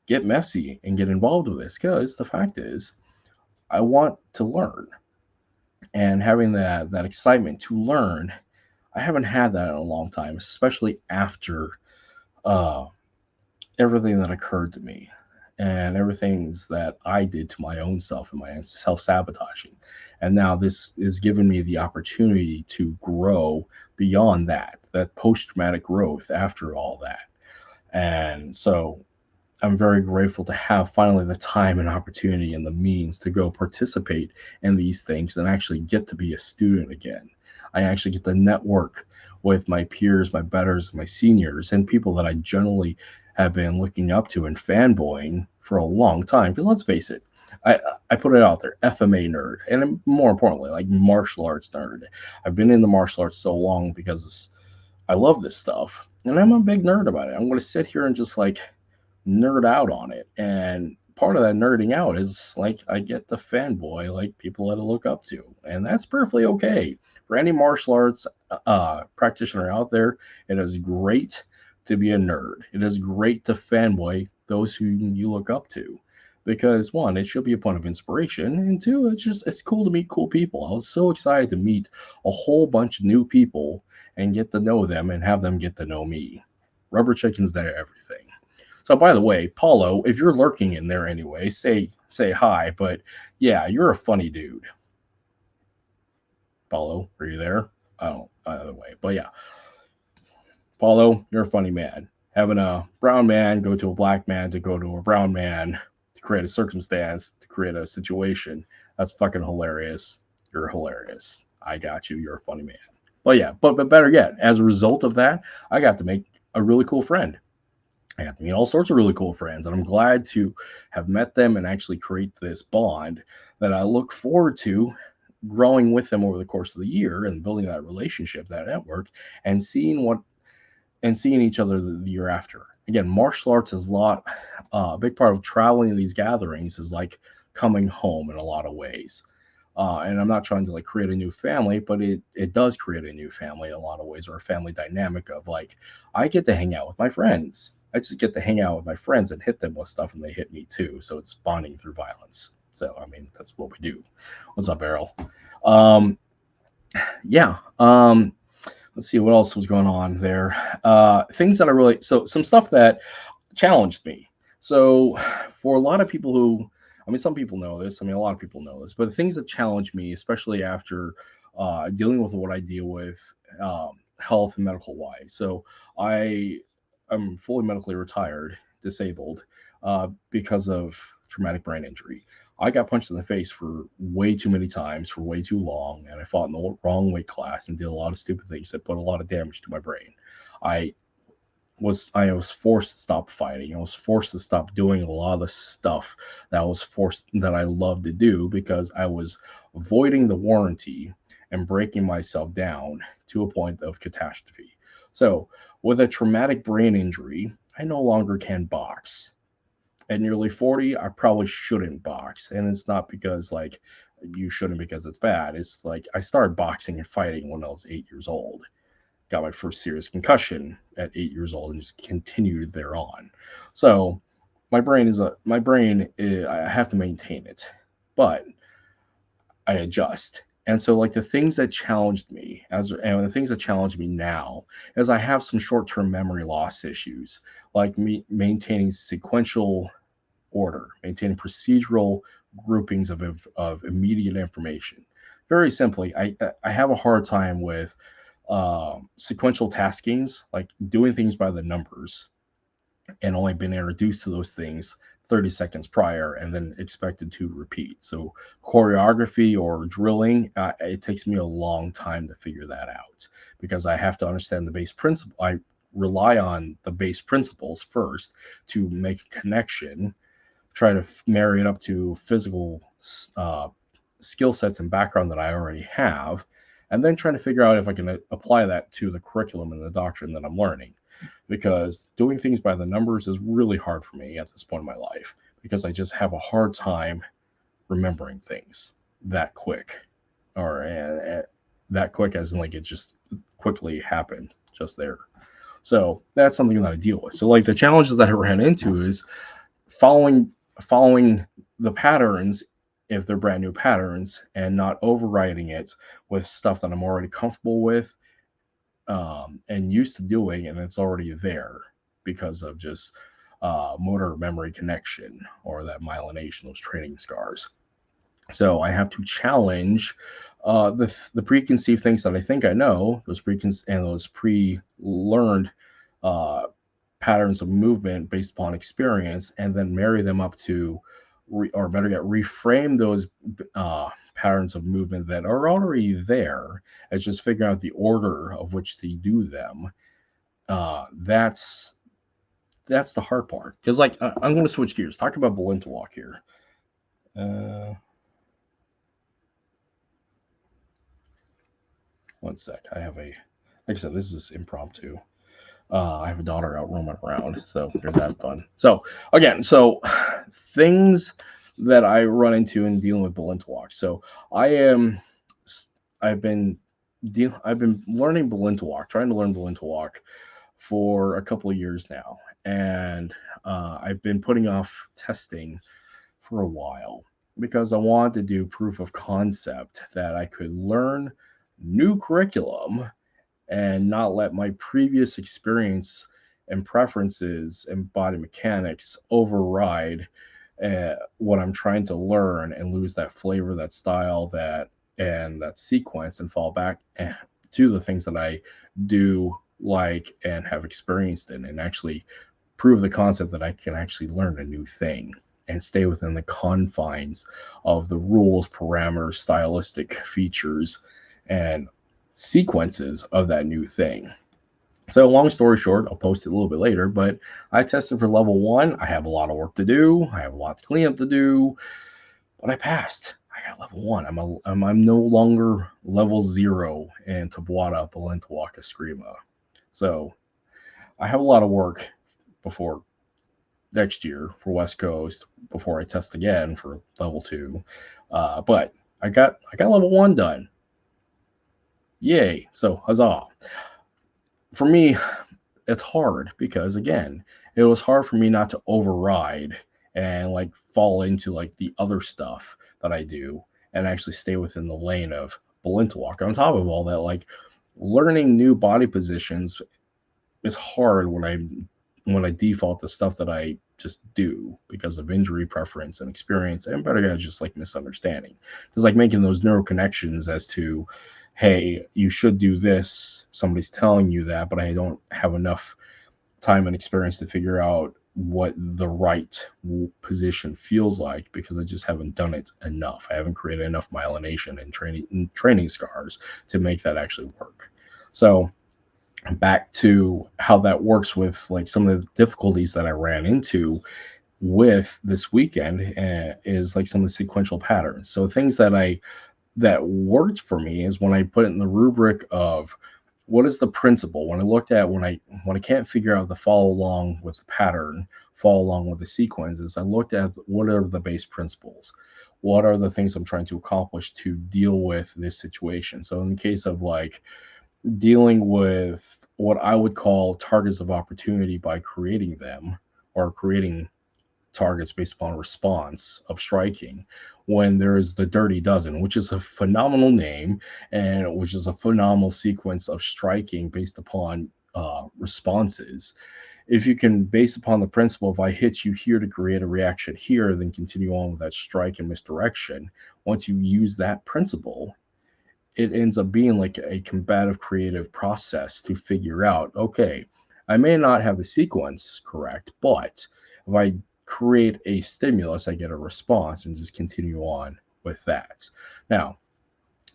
get messy and get involved with this because the fact is I want to learn, and having that excitement to learn, I haven't had that in a long time, especially after uh, everything that occurred to me and everything's that I did to my own self and my self sabotaging. And now this is giving me the opportunity to grow beyond that post traumatic growth after all that. And so I'm very grateful to have finally the time and opportunity and the means to go participate in these things and actually get to be a student again. I actually get to network with my peers, my betters, my seniors, and people that I generally have been looking up to and fanboying for a long time. Because let's face it, I, I put it out there, FMA nerd, and more importantly, like martial arts nerd. I've been in the martial arts so long because I love this stuff, and I'm a big nerd about it. I'm going to sit here and just like nerd out on it. And part of that nerding out is like I get the fanboy like people that I look up to. And that's perfectly okay. For any martial arts practitioner out there, it is great to be a nerd. It is great to fanboy those who you look up to. Because one, it should be a point of inspiration, and two, it's cool to meet cool people. I was so excited to meet a whole bunch of new people and get to know them and have them get to know me. Rubber chickens there, everything. So by the way, Paulo, if you're lurking in there anyway, say hi. But yeah, you're a funny dude. Paulo, are you there? Oh, either way. But yeah, Paulo, you're a funny man. Having a brown man go to a black man to go to a brown man to create a circumstance, to create a situation, that's fucking hilarious. You're hilarious. I got you. You're a funny man. But yeah, but better yet, as a result of that, I got to make a really cool friend. I got to meet all sorts of really cool friends, and I'm glad to have met them and actually create this bond that I look forward to growing with them over the course of the year and building that relationship, that network, and seeing each other the year after. Again, martial arts is a lot, a big part of traveling to these gatherings is like coming home in a lot of ways. And I'm not trying to like create a new family, but it does create a new family in a lot of ways, or a family dynamic of like I get to hang out with my friends. I just get to hang out with my friends and hit them with stuff, and they hit me too. So it's bonding through violence. So I mean that's what we do. What's up, Errol? Um, yeah. Let's see what else was going on there. Things that I really some stuff that challenged me. So for a lot of people who, I mean, some people know this. I mean, a lot of people know this, but the things that challenge me, especially after dealing with what I deal with, health and medical wise. So I am fully medically retired, disabled, because of traumatic brain injury. I got punched in the face for way too many times for way too long, and I fought in the wrong weight class and did a lot of stupid things that put a lot of damage to my brain. I I was forced to stop fighting. I was forced to stop doing a lot of the stuff that I was forced that I loved to do because I was voiding the warranty and breaking myself down to a point of catastrophe. So, with a traumatic brain injury, I no longer can box. At nearly 40, I probably shouldn't box. And it's not because, like, you shouldn't because it's bad. It's like I started boxing and fighting when I was 8 years old. Got my first serious concussion at 8 years old and just continued thereon. So, my brain, I have to maintain it, but I adjust. And so, like, the things that challenged me and the things that challenge me now is I have some short-term memory loss issues, like me maintaining sequential order, maintaining procedural groupings of immediate information. Very simply, I have a hard time with sequential taskings, like doing things by the numbers, and only been introduced to those things 30 seconds prior and then expected to repeat. So choreography or drilling, it takes me a long time to figure that out because I have to understand the base principle. I rely on the base principles first to make a connection, try to marry it up to physical skill sets and background that I already have, and then trying to figure out if I can apply that to the curriculum and the doctrine that I'm learning. Because doing things by the numbers is really hard for me at this point in my life because I just have a hard time remembering things that quick, or that quick as in like it just quickly happened just there. So that's something that I deal with. So like the challenges that I ran into is following the patterns if they're brand new patterns and not overriding it with stuff that I'm already comfortable with and used to doing, and it's already there because of just motor memory connection or that myelination, those training scars. So I have to challenge the preconceived things that I think I know, those pre-learned uh, patterns of movement based upon experience, and then marry them up to, or better yet, reframe those patterns of movement that are already there. It's just figuring out the order of which to do them. That's the hard part. Because like I'm going to switch gears. Talk about Belinta walk here. One sec. Like I said, this is impromptu. I have a daughter out roaming around, so there's that fun. So again, things that I run into in dealing with Belinta walk. So I've been learning Belinta walk, trying to learn Belinta walk for a couple of years now, and I've been putting off testing for a while because I wanted to do proof of concept that I could learn new curriculum and not let my previous experience and preferences and body mechanics override what I'm trying to learn and lose that flavor, that style, that sequence, and fall back to the things that I do like and have experienced in, and actually prove the concept that I can actually learn a new thing and stay within the confines of the rules, parameters, stylistic features, and sequences of that new thing. So long story short, I'll post it a little bit later, but I tested for level 1. I have a lot of work to do. I have a lot to clean up to do, but I passed. I got level 1. I'm no longer level 0 in Tabuada, Balintawaka, Eskrima. So I have a lot of work before next year for West Coast before I test again for level 2. But I got level 1 done. Yay. So huzzah. For me, it's hard because again, it was hard for me not to override and like fall into like the other stuff that I do and actually stay within the lane of Belinta walk. On top of all that, like learning new body positions is hard when I default to stuff that I just do because of injury preference and experience, and better yet, just like misunderstanding. It's like making those neural connections as to, hey, you should do this. Somebody's telling you that, but I don't have enough time and experience to figure out what the right position feels like because I just haven't done it enough. I haven't created enough myelination and training scars to make that actually work. So back to how that works with like some of the difficulties that I ran into with this weekend is like some of the sequential patterns. So things that I that worked for me is when I put it in the rubric of what is the principle. When I looked at when I can't figure out the follow along with the pattern, follow along with the sequences, I looked at what are the base principles. What are the things I'm trying to accomplish to deal with this situation? So in the case of like dealing with what I would call targets of opportunity by creating them or creating targets based upon response of striking when there's the Dirty Dozen, which is a phenomenal name and which is a phenomenal sequence of striking based upon responses. If you can base upon the principle, if I hit you here to create a reaction here, then continue on with that strike and misdirection, once you use that principle, it ends up being like a combative creative process to figure out, okay, I may not have the sequence correct, but if I create a stimulus, I get a response and just continue on with that. Now,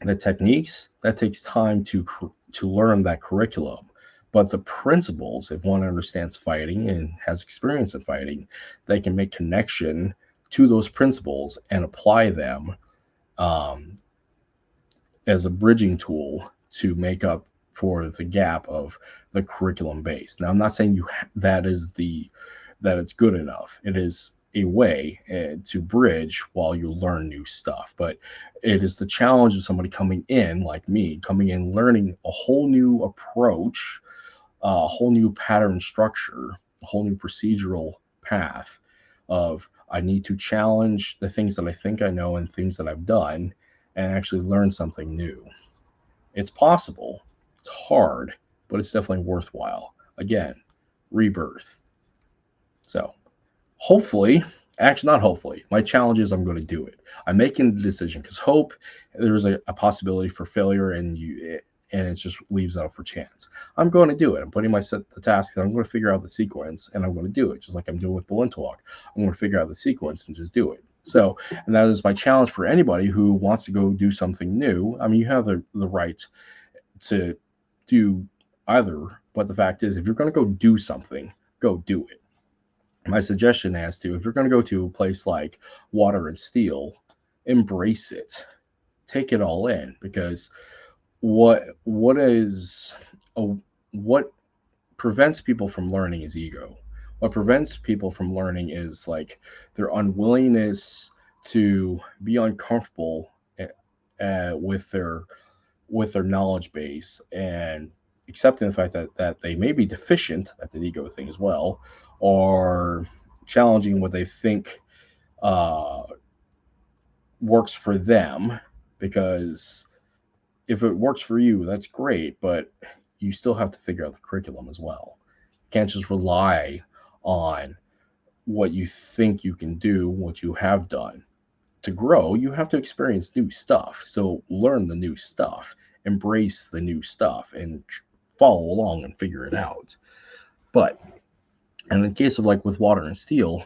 the techniques, that takes time to learn that curriculum. But the principles, if one understands fighting and has experience in fighting, they can make connection to those principles and apply them um, as a bridging tool to make up for the gap of the curriculum base. Now, I'm not saying that it's good enough. It is a way to bridge while you learn new stuff, but it is the challenge of somebody coming in like me, coming in learning a whole new approach, a whole new pattern structure, a whole new procedural path of I need to challenge the things that I think I know and things that I've done and actually learn something new. It's possible, it's hard, but it's definitely worthwhile. Again, rebirth. So, hopefully, actually, not hopefully, my challenge is I'm going to do it. I'm making the decision because hope there's a possibility for failure and it just leaves out for chance. I'm going to do it. I'm putting myself the task and I'm going to figure out the sequence and I'm going to do it just like I'm doing with Balintawak. I'm going to figure out the sequence and just do it. So, and that is my challenge for anybody who wants to go do something new. I mean, you have the right to do either, but the fact is, if you're going to go do something, go do it. My suggestion as to if you're going to go to a place like Water and Steel, embrace it, take it all in, because what is what prevents people from learning is ego. What prevents people from learning is like their unwillingness to be uncomfortable with their knowledge base and accepting the fact that they may be deficient. That's an ego thing as well, or challenging what they think uh, works for them, because if it works for you, that's great, but you still have to figure out the curriculum as well. You can't just rely on what you think you can do, what you have done. To grow, you have to experience new stuff. So learn the new stuff, embrace the new stuff, and follow along and figure it out. But in the case of like with Water and Steel,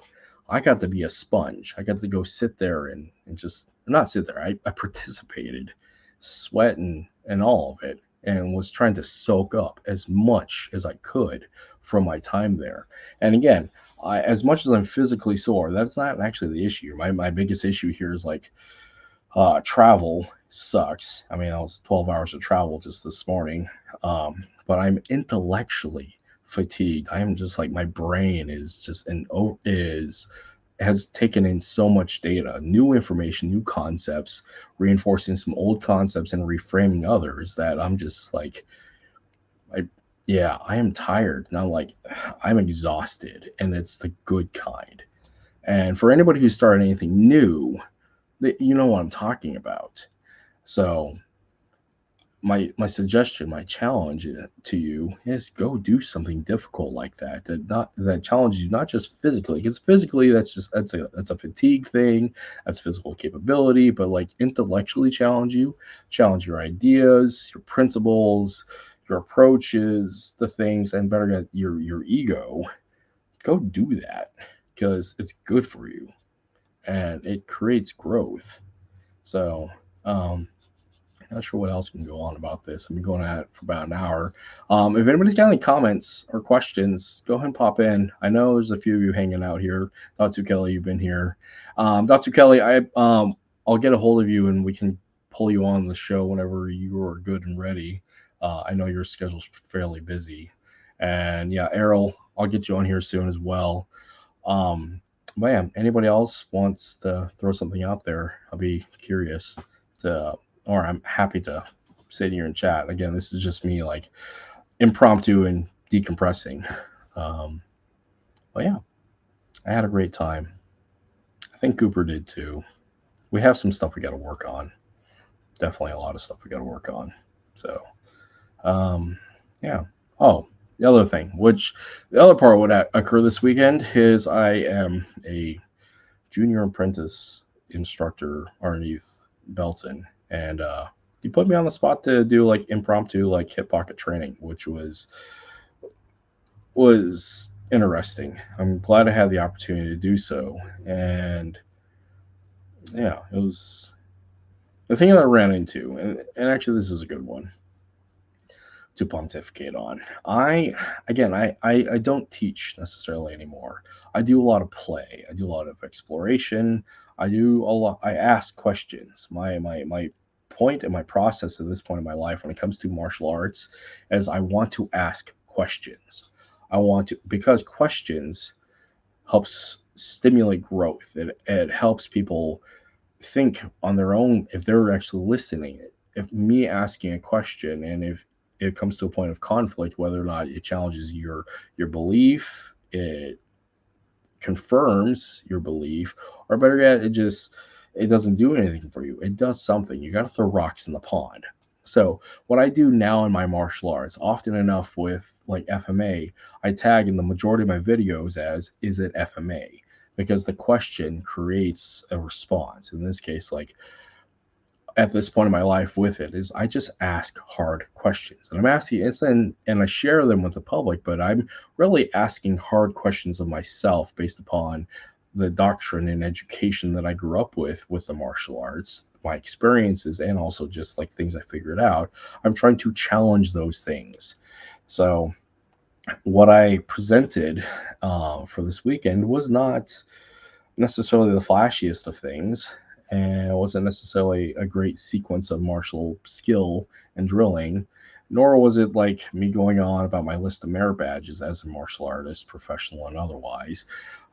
I got to be a sponge. I got to go sit there and just not sit there. I participated, sweat and all of it, and was trying to soak up as much as I could from my time there. And again, as much as I'm physically sore, that's not actually the issue. My biggest issue here is like travel sucks. I mean, I was 12 hours of travel just this morning, but I'm intellectually fatigued. I am just like my brain is just an is has taken in so much data, new information, new concepts, reinforcing some old concepts and reframing others that I'm just like, I yeah, I am tired. Not like I'm exhausted, and it's the good kind. And for anybody who's starting anything new, you know what I'm talking about. So my suggestion, my challenge to you is go do something difficult like that challenges you not just physically, because physically that's a fatigue thing, that's physical capability, but like intellectually challenge your ideas, your principles, your approaches, the things, and better yet, your ego. Go do that because it's good for you and it creates growth. So not sure what else can go on about this. I've been going at it for about an hour. If anybody's got any comments or questions, go ahead and pop in. I know there's a few of you hanging out here. Datu Kelly, you've been here. Datu Kelly, I'll get a hold of you and we can pull you on the show whenever you are good and ready. I know your schedule's fairly busy, and yeah, Errol, I'll get you on here soon as well. Um, but yeah, anybody else wants to throw something out there? I'll be curious to, or I'm happy to sit here and chat. Again, this is just me like impromptu and decompressing. Um, but yeah, I had a great time. I think Cooper did too. We have some stuff we got to work on. Definitely a lot of stuff we got to work on. So, um, yeah. Oh, the other thing, which the other part would occur this weekend is I am a junior apprentice instructor underneath Belton, and he put me on the spot to do like impromptu like hip pocket training, which was interesting. I'm glad I had the opportunity to do so, and yeah, it was the thing that I ran into, and actually this is a good one to pontificate on. I don't teach necessarily anymore. I do a lot of play. I do a lot of exploration. I ask questions. My point and my process at this point in my life when it comes to martial arts is I want to ask questions. I want to because questions helps stimulate growth. It helps people think on their own if they're actually listening. If me asking a question and if it comes to a point of conflict, whether or not it challenges your belief, it confirms your belief, or better yet, it doesn't do anything for you. It does something. You got to throw rocks in the pond. So what I do now in my martial arts, often enough with like FMA, I tag in the majority of my videos as is it FMA? Because the question creates a response. In this case, like at this point in my life with it is I just ask hard questions and I'm asking and I share them with the public, but I'm really asking hard questions of myself based upon the doctrine and education that I grew up with the martial arts, my experiences, and also just like things I figured out. I'm trying to challenge those things. So what I presented for this weekend was not necessarily the flashiest of things, and it wasn't necessarily a great sequence of martial skill and drilling, nor was it like me going on about my list of merit badges as a martial artist, professional and otherwise.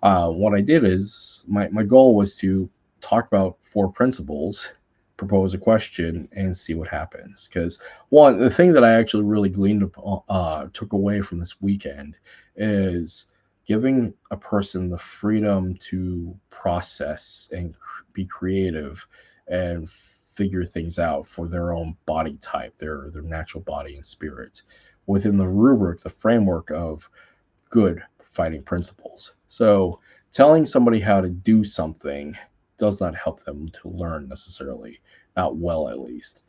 What I did is my goal was to talk about four principles, propose a question, and see what happens. Because one, the thing that I actually really took away from this weekend is giving a person the freedom to process and be creative and figure things out for their own body type, their natural body and spirit, within the rubric, the framework of good fighting principles. So telling somebody how to do something does not help them to learn necessarily, not well at least.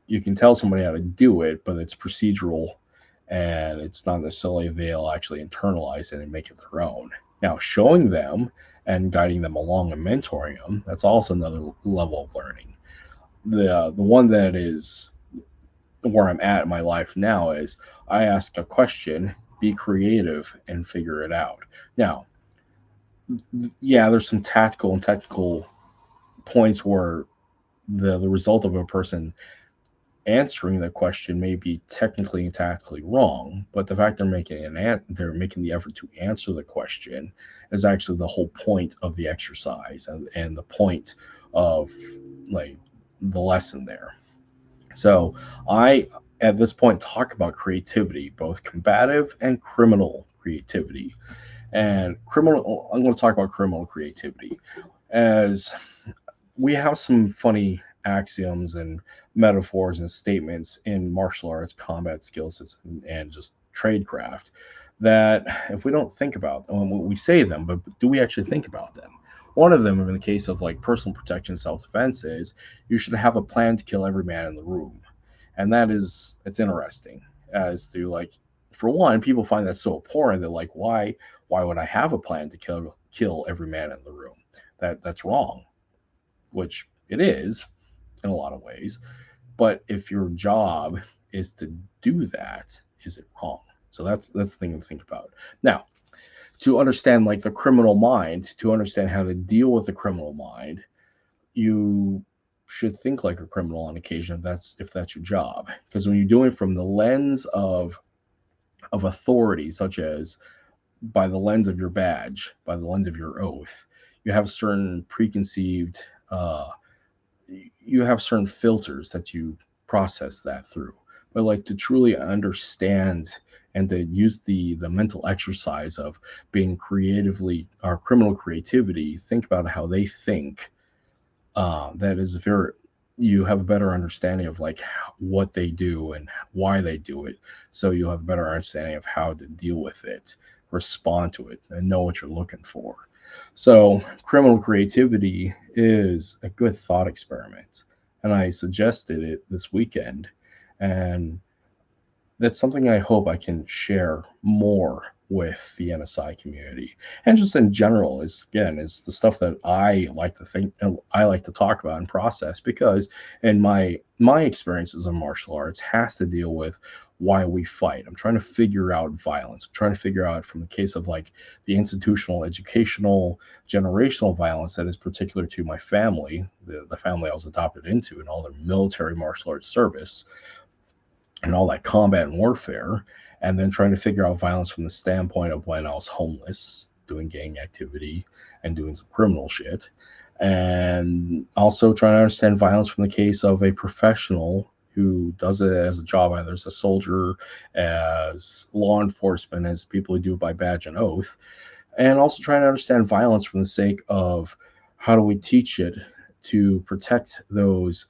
You can tell somebody how to do it, but it's procedural and it's not necessarily they'll actually internalize it and make it their own. Now, showing them and guiding them along and mentoring them, that's also another level of learning. The one that is where I'm at in my life now is I ask a question, be creative, and figure it out. Now, yeah, there's some tactical and technical points where the result of a person answering the question may be technically and tactically wrong, but the fact they're making the effort to answer the question is actually the whole point of the exercise and the point of like the lesson there. So I at this point talk about creativity, both combative and criminal creativity. And criminal I'm going to talk about criminal creativity as we have some funny axioms and metaphors and statements in martial arts, combat skills, and just tradecraft that if we don't think about them, we say them, but do we actually think about them? One of them, in the case of like personal protection, self-defense, is you should have a plan to kill every man in the room, and it's interesting as to like, for one, people find that so abhorrent that like, why would I have a plan to kill every man in the room? That's wrong, which it is in a lot of ways. But if your job is to do that, is it wrong? So that's the thing to think about. Now, to understand like the criminal mind, to understand how to deal with the criminal mind, you should think like a criminal on occasion if that's your job. Because when you're doing it from the lens of authority, such as by the lens of your badge, by the lens of your oath, you have certain preconceived, uh, you have certain filters that you process that through. But like to truly understand and to use the mental exercise of being creatively or criminal creativity, think about how they think. That is very, you have a better understanding of like what they do and why they do it, so you'll have a better understanding of how to deal with it, respond to it, and know what you're looking for. So criminal creativity is a good thought experiment, and I suggested it this weekend, and that's something I hope I can share more with the NSI community, and just in general. Is again is the stuff that I like to think and I like to talk about and process, because in my experiences in martial arts has to deal with why we fight. I'm trying to figure out violence. I'm trying to figure out from the case of like the institutional, educational, generational violence that is particular to my family, the family I was adopted into, and all their military martial arts service and all that combat and warfare, and then trying to figure out violence from the standpoint of when I was homeless, doing gang activity and doing some criminal shit, and also trying to understand violence from the case of a professional who does it as a job, either as a soldier, as law enforcement, as people who do it by badge and oath, and also trying to understand violence from the sake of how do we teach it to protect those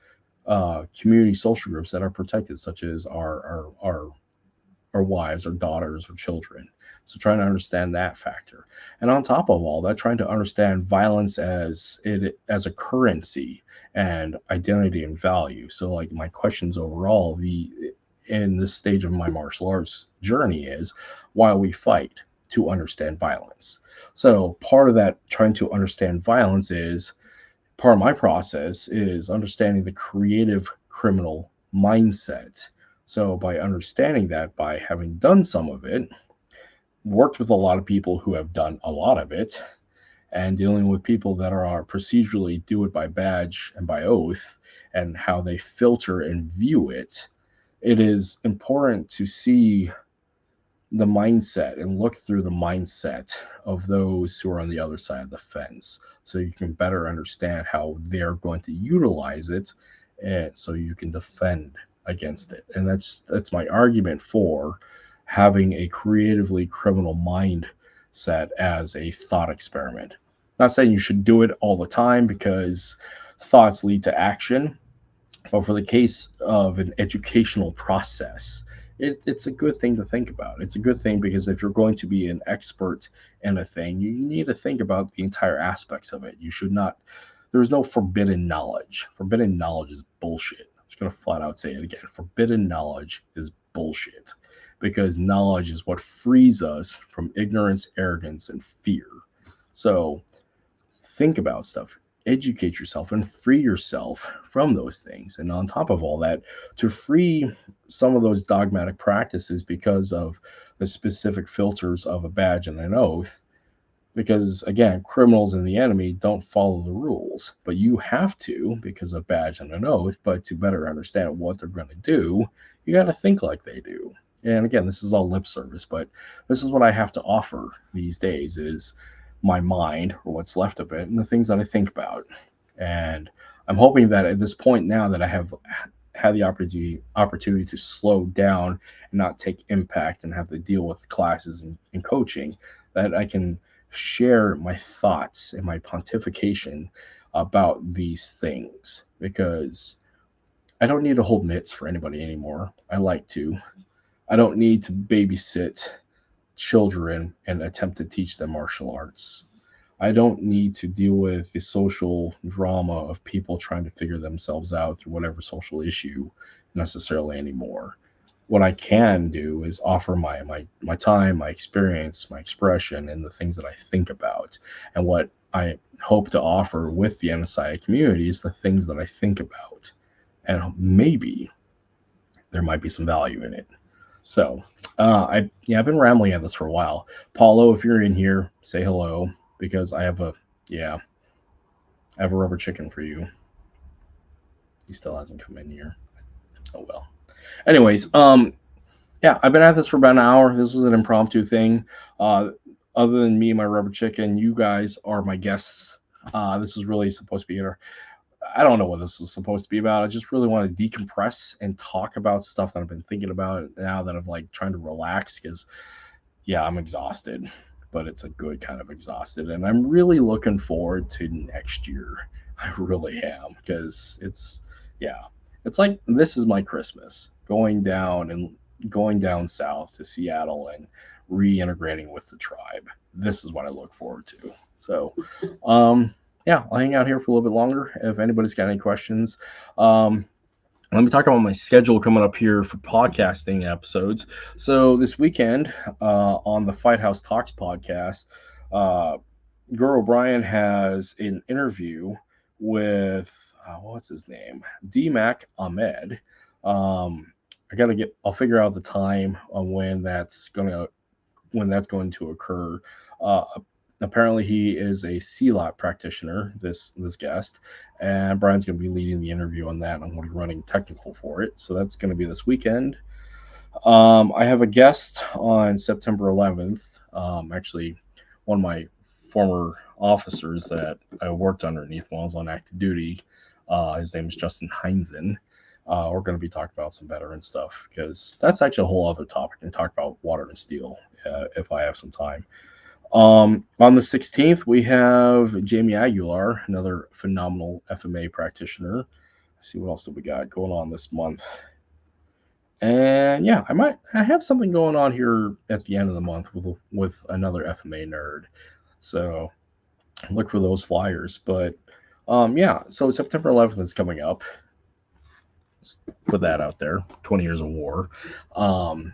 community social groups that are protected, such as our wives, our daughters, our children. So trying to understand that factor, and on top of all that, trying to understand violence as a currency and identity and value. So like my questions overall, the in this stage of my martial arts journey is why we fight to understand violence. So part of that trying to understand violence is part of my process is understanding the creative criminal mindset. So, by understanding that, by having done some of it, worked with a lot of people who have done a lot of it, and dealing with people that are procedurally do it by badge and by oath, and how they filter and view it, it is important to see the mindset and look through the mindset of those who are on the other side of the fence, so you can better understand how they're going to utilize it, and so you can defend against it. And that's my argument for having a creatively criminal mindset as a thought experiment. Not saying you should do it all the time, because thoughts lead to action, but for the case of an educational process, it's a good thing to think about. It's a good thing because if you're going to be an expert in a thing, you need to think about the entire aspects of it. You should not, there's no forbidden knowledge. Forbidden knowledge is bullshit. I'm just going to flat out say it again. Forbidden knowledge is bullshit, because knowledge is what frees us from ignorance, arrogance, and fear. So think about stuff, educate yourself, and free yourself from those things. And on top of all that, to free some of those dogmatic practices because of the specific filters of a badge and an oath. Because again, criminals and the enemy don't follow the rules, but you have to because of badge and an oath. But to better understand what they're going to do, you got to think like they do. And again, this is all lip service, but this is what I have to offer these days is my mind, or what's left of it, and the things that I think about. And I'm hoping that at this point now that I have had the opportunity to slow down and not take impact and have to deal with classes and coaching, that I can share my thoughts and my pontification about these things, because I don't need to hold mitts for anybody anymore. I like to. I don't need to babysit children and attempt to teach them martial arts. I don't need to deal with the social drama of people trying to figure themselves out through whatever social issue necessarily anymore. What I can do is offer my time, my experience, my expression, and the things that I think about. And what I hope to offer with the NSI community is the things that I think about. And maybe there might be some value in it. So, I've been rambling at this for a while. Paulo, if you're in here, say hello, because I have a rubber chicken for you. He still hasn't come in here. Oh well. Anyways, yeah, I've been at this for about an hour. This was an impromptu thing. Uh, Other than me and my rubber chicken, you guys are my guests. This was really supposed to be I don't know what this was supposed to be about. I just really want to decompress and talk about stuff that I've been thinking about now that I'm like trying to relax because, yeah, I'm exhausted, but it's a good kind of exhausted. And I'm really looking forward to next year. I really am because yeah, it's like this is my Christmas going down south to Seattle and reintegrating with the tribe. This is what I look forward to. So, yeah, I'll hang out here for a little bit longer. If anybody's got any questions, let me talk about my schedule coming up here for podcasting episodes. So this weekend on the Fight House Talks podcast, uh, Guru O'Brien has an interview with what's his name, D-Mac Ahmed. I'll figure out the time on when that's going to occur. Uh, Apparently, he is a CLOT practitioner. This guest, and Brian's going to be leading the interview on that. I'm going to be running technical for it, so that's going to be this weekend. I have a guest on September 11th. Actually, one of my former officers that I worked underneath while I was on active duty. His name is Justin Heinzen. We're going to be talking about some veteran stuff because that's actually a whole other topic and talk about water and steel if I have some time. On the 16th, we have Jamie Aguilar, another phenomenal FMA practitioner. Let's see what else do we got going on this month. And yeah, I have something going on here at the end of the month with another FMA-Nerd. So look for those flyers. But yeah, so September 11th is coming up. Just put that out there. 20 Years of War,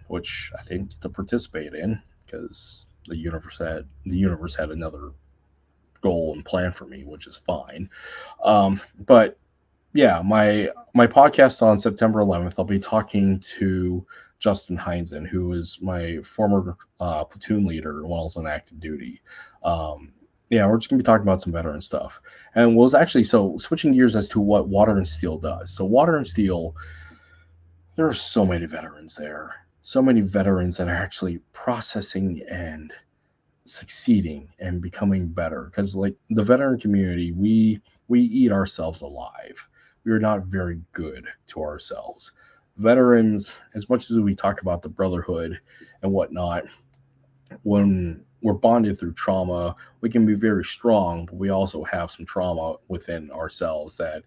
which I didn't get to participate in because the universe had another goal and plan for me, which is fine. But yeah, my podcast on September 11th, I'll be talking to Justin Heinzen, who is my former platoon leader while I was on active duty. Yeah, we're just gonna be talking about some veteran stuff, and was actually so switching gears as to what Water and Steel does. So Water and Steel, there are so many veterans there. So many veterans that are actually processing and succeeding and becoming better because like the veteran community we eat ourselves alive. We are not very good to ourselves. Veterans, as much as we talk about the brotherhood and whatnot, when we're bonded through trauma, we can be very strong, but we also have some trauma within ourselves that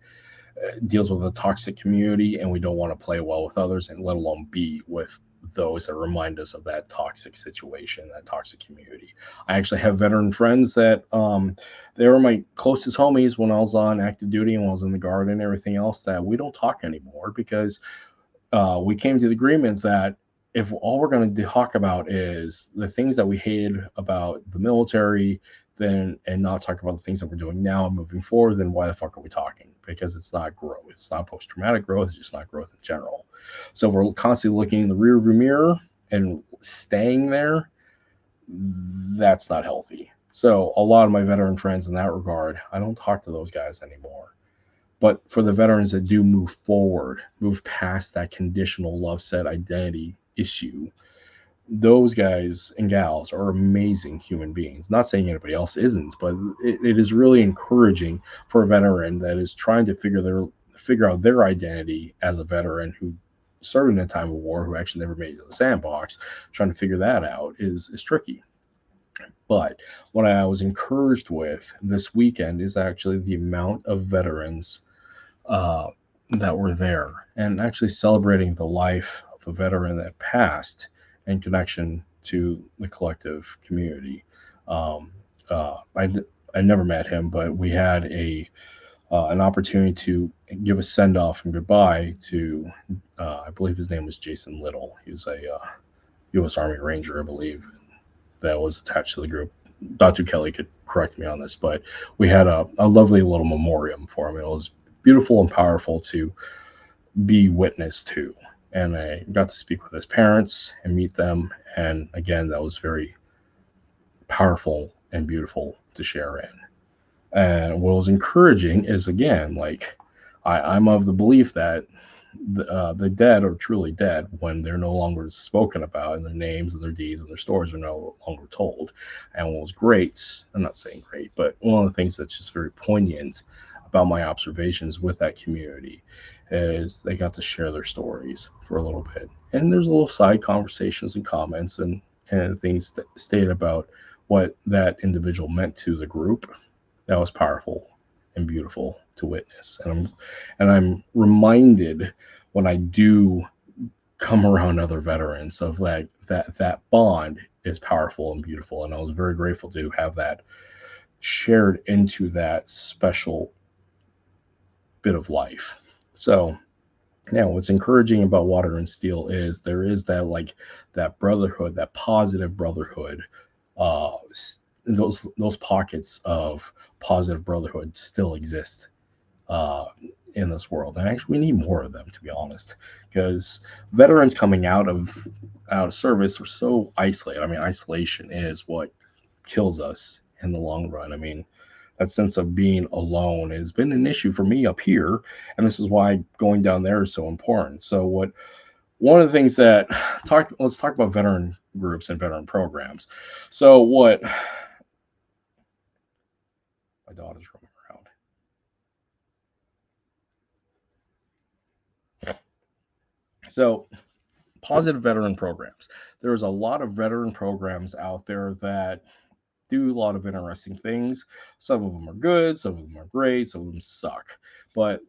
deals with a toxic community, and we don't want to play well with others, and let alone be with those that remind us of that toxic situation, that toxic community. I actually have veteran friends that they were my closest homies when I was on active duty and when I was in the guard and everything else, that we don't talk anymore because we came to the agreement that if all we're going to talk about is the things that we hated about the military, then and not talk about the things that we're doing now and moving forward, then why the fuck are we talking? Because it's not growth. It's not post-traumatic growth. It's just not growth in general. So we're constantly looking in the rearview mirror and staying there. That's not healthy. So a lot of my veteran friends in that regard, I don't talk to those guys anymore. But for the veterans that do move forward, move past that conditional love set identity issue, those guys and gals are amazing human beings. Not saying anybody else isn't, but it is really encouraging for a veteran that is trying to figure out their identity as a veteran who served in a time of war, who actually never made it to the sandbox. Trying to figure that out is tricky. But what I was encouraged with this weekend is actually the amount of veterans that were there and actually celebrating the life of a veteran that passed in connection to the collective community. I never met him, but we had an opportunity to give a send off and goodbye to I believe his name was Jason Little. He was a U.S. Army Ranger, I believe, that was attached to the group. Datu Kelly could correct me on this, but we had a lovely little memoriam for him. It was beautiful and powerful to be witness to. And I got to speak with his parents and meet them. And again, that was very powerful and beautiful to share in. And what was encouraging is, again, like I'm of the belief that the dead are truly dead when they're no longer spoken about, and their names and their deeds and their stories are no longer told. And what was great, I'm not saying great, but one of the things that's just very poignant about my observations with that community is they got to share their stories for a little bit. And there's a little side conversations and comments and things stated about what that individual meant to the group. That was powerful and beautiful to witness. And I'm reminded when I do come around other veterans of like that bond is powerful and beautiful. And I was very grateful to have that shared into that special bit of life. So now what's encouraging about Water and Steel is there is that like that brotherhood, that positive brotherhood, uh those pockets of positive brotherhood still exist uh, in this world. And actually, we need more of them, to be honest, because veterans coming out of service are so isolated. I mean, isolation is what kills us in the long run. I mean, that sense of being alone has been an issue for me up here, and this is why going down there is so important. So, what one of the things that let's talk about veteran groups and veteran programs. So, what my daughter's roaming around. So, positive veteran programs. There's a lot of veteran programs out there that do a lot of interesting things. Some of them are good, some of them are great, some of them suck. But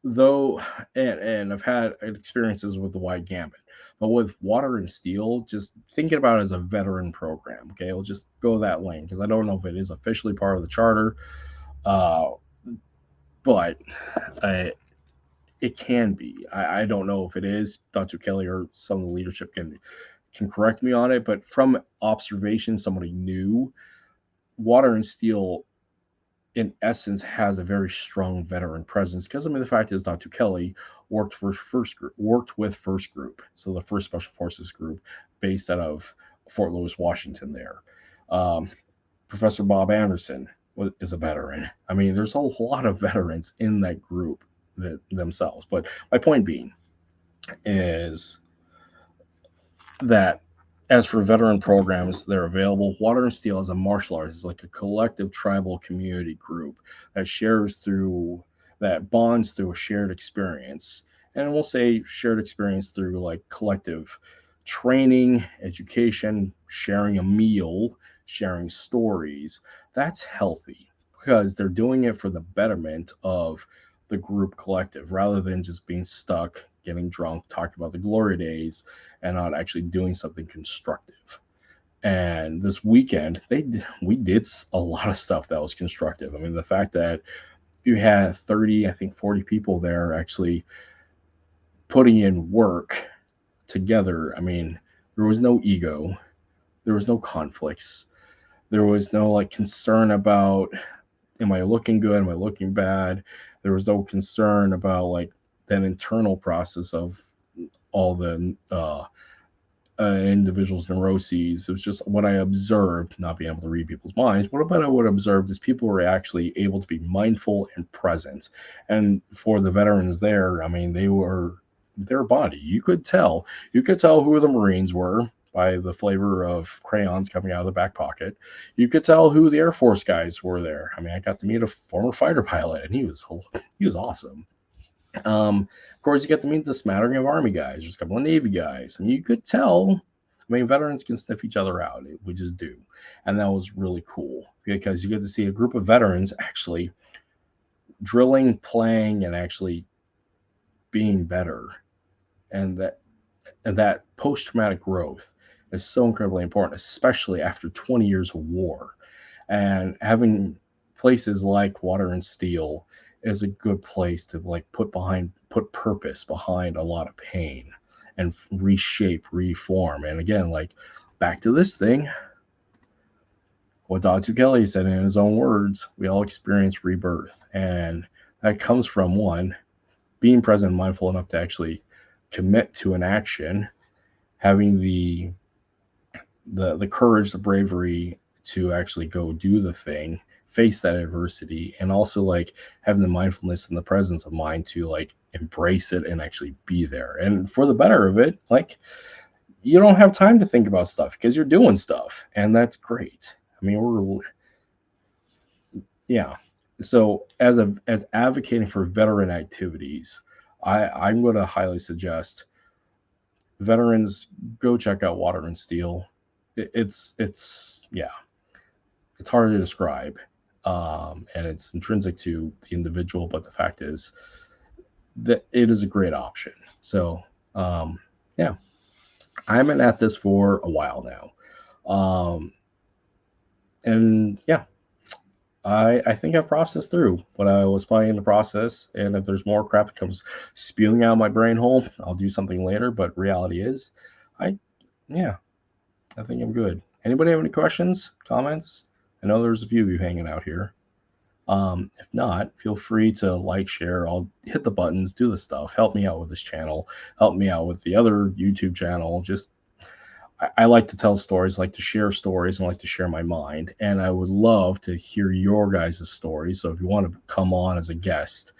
though, and I've had experiences with the wide gambit. But with Water and Steel, just thinking about it as a veteran program. Okay, we'll just go that lane because I don't know if it is officially part of the charter, uh, but I, it can be. I don't know if it is. Dr. Kelly or some of the leadership can correct me on it, but from observation, somebody new, Water and Steel, in essence, has a very strong veteran presence. Because I mean, the fact is, Dr. Kelly worked with First Group, so the First Special Forces Group, based out of Fort Lewis, Washington. There, um, Professor Bob Anderson is a veteran. I mean, there's a lot of veterans in that group themselves. But my point being is that as for veteran programs, they're available. Water and Steel as a martial arts is like a collective tribal community group that shares through that bonds through a shared experience. And we'll say shared experience through like collective training, education, sharing a meal, sharing stories. That's healthy because they're doing it for the betterment of the group collective rather than just being stuck, getting drunk, talking about the glory days and not actually doing something constructive. And this weekend, we did a lot of stuff that was constructive. I mean, the fact that you had 30, I think 40 people there actually putting in work together. I mean, there was no ego, there was no conflicts, there was no like concern about am I looking good, am I looking bad. There was no concern about like that internal process of all the individuals' neuroses. It was just what I observed, not being able to read people's minds. What about what I observed is people were actually able to be mindful and present. And for the veterans there, I mean, they were their body. You could tell who the Marines were by the flavor of crayons coming out of the back pocket. You could tell who the Air Force guys were there. I mean, I got to meet a former fighter pilot, and he was awesome. Of course, you get to meet the smattering of Army guys. There's a couple of Navy guys. I mean, you could tell. I mean, veterans can sniff each other out. We just do. And that was really cool because you get to see a group of veterans actually drilling, playing, and actually being better. And that post-traumatic growth is so incredibly important, especially after 20 years of war. And having places like Water and Steel is a good place to like put purpose behind a lot of pain and reshape, reform. And again, like back to this thing, what Datu Kelly said in his own words, we all experience rebirth. And that comes from one, being present and mindful enough to actually commit to an action, having the courage, the bravery to actually go do the thing, face that adversity, and also like having the mindfulness and the presence of mind to like embrace it and actually be there. And for the better of it, like you don't have time to think about stuff because you're doing stuff, and that's great. I mean, yeah. So as advocating for veteran activities, I'm going to highly suggest veterans go check out Water and Steel. It's yeah, it's hard to describe, and it's intrinsic to the individual. But the fact is that it is a great option. So yeah, I've been at this for a while now, and yeah, I think I've processed through what I was planning to process, and if there's more crap that comes spewing out of my brain hole, I'll do something later. But reality is, I yeah, I think I'm good. Anybody have any questions, comments? I know there's a few of you hanging out here. If not, feel free to like, share. I'll hit the buttons, do the stuff. Help me out with this channel. Help me out with the other YouTube channel. Just I like to tell stories, like to share stories, and like to share my mind. And I would love to hear your guys' stories. So if you want to come on as a guest,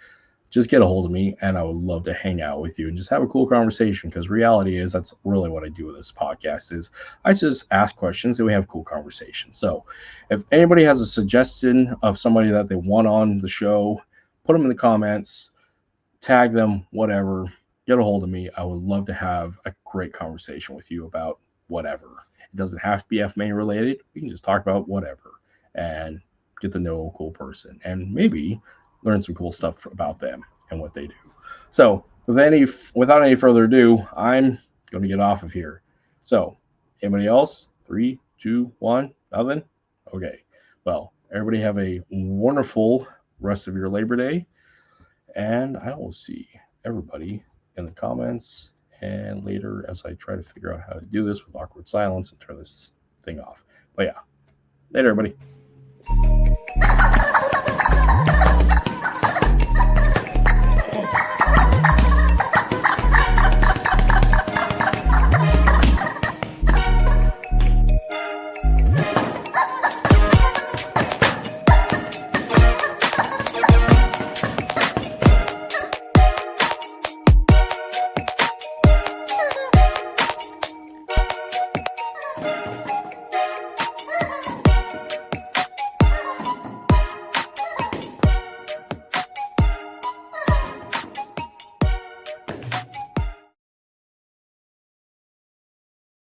just get a hold of me, and I would love to hang out with you and just have a cool conversation. Because reality is, that's really what I do with this podcast is I just ask questions and we have cool conversations. So if anybody has a suggestion of somebody that they want on the show, put them in the comments, tag them, whatever, get a hold of me. I would love to have a great conversation with you about whatever. It doesn't have to be FMA related. We can just talk about whatever and get to know a cool person and maybe learn some cool stuff about them and what they do. So without any further ado, I'm going to get off of here. So anybody else? 3, 2, 1, nothing? Okay. Well, everybody have a wonderful rest of your Labor Day, and I will see everybody in the comments and later as I try to figure out how to do this with awkward silence and turn this thing off. But yeah, later everybody.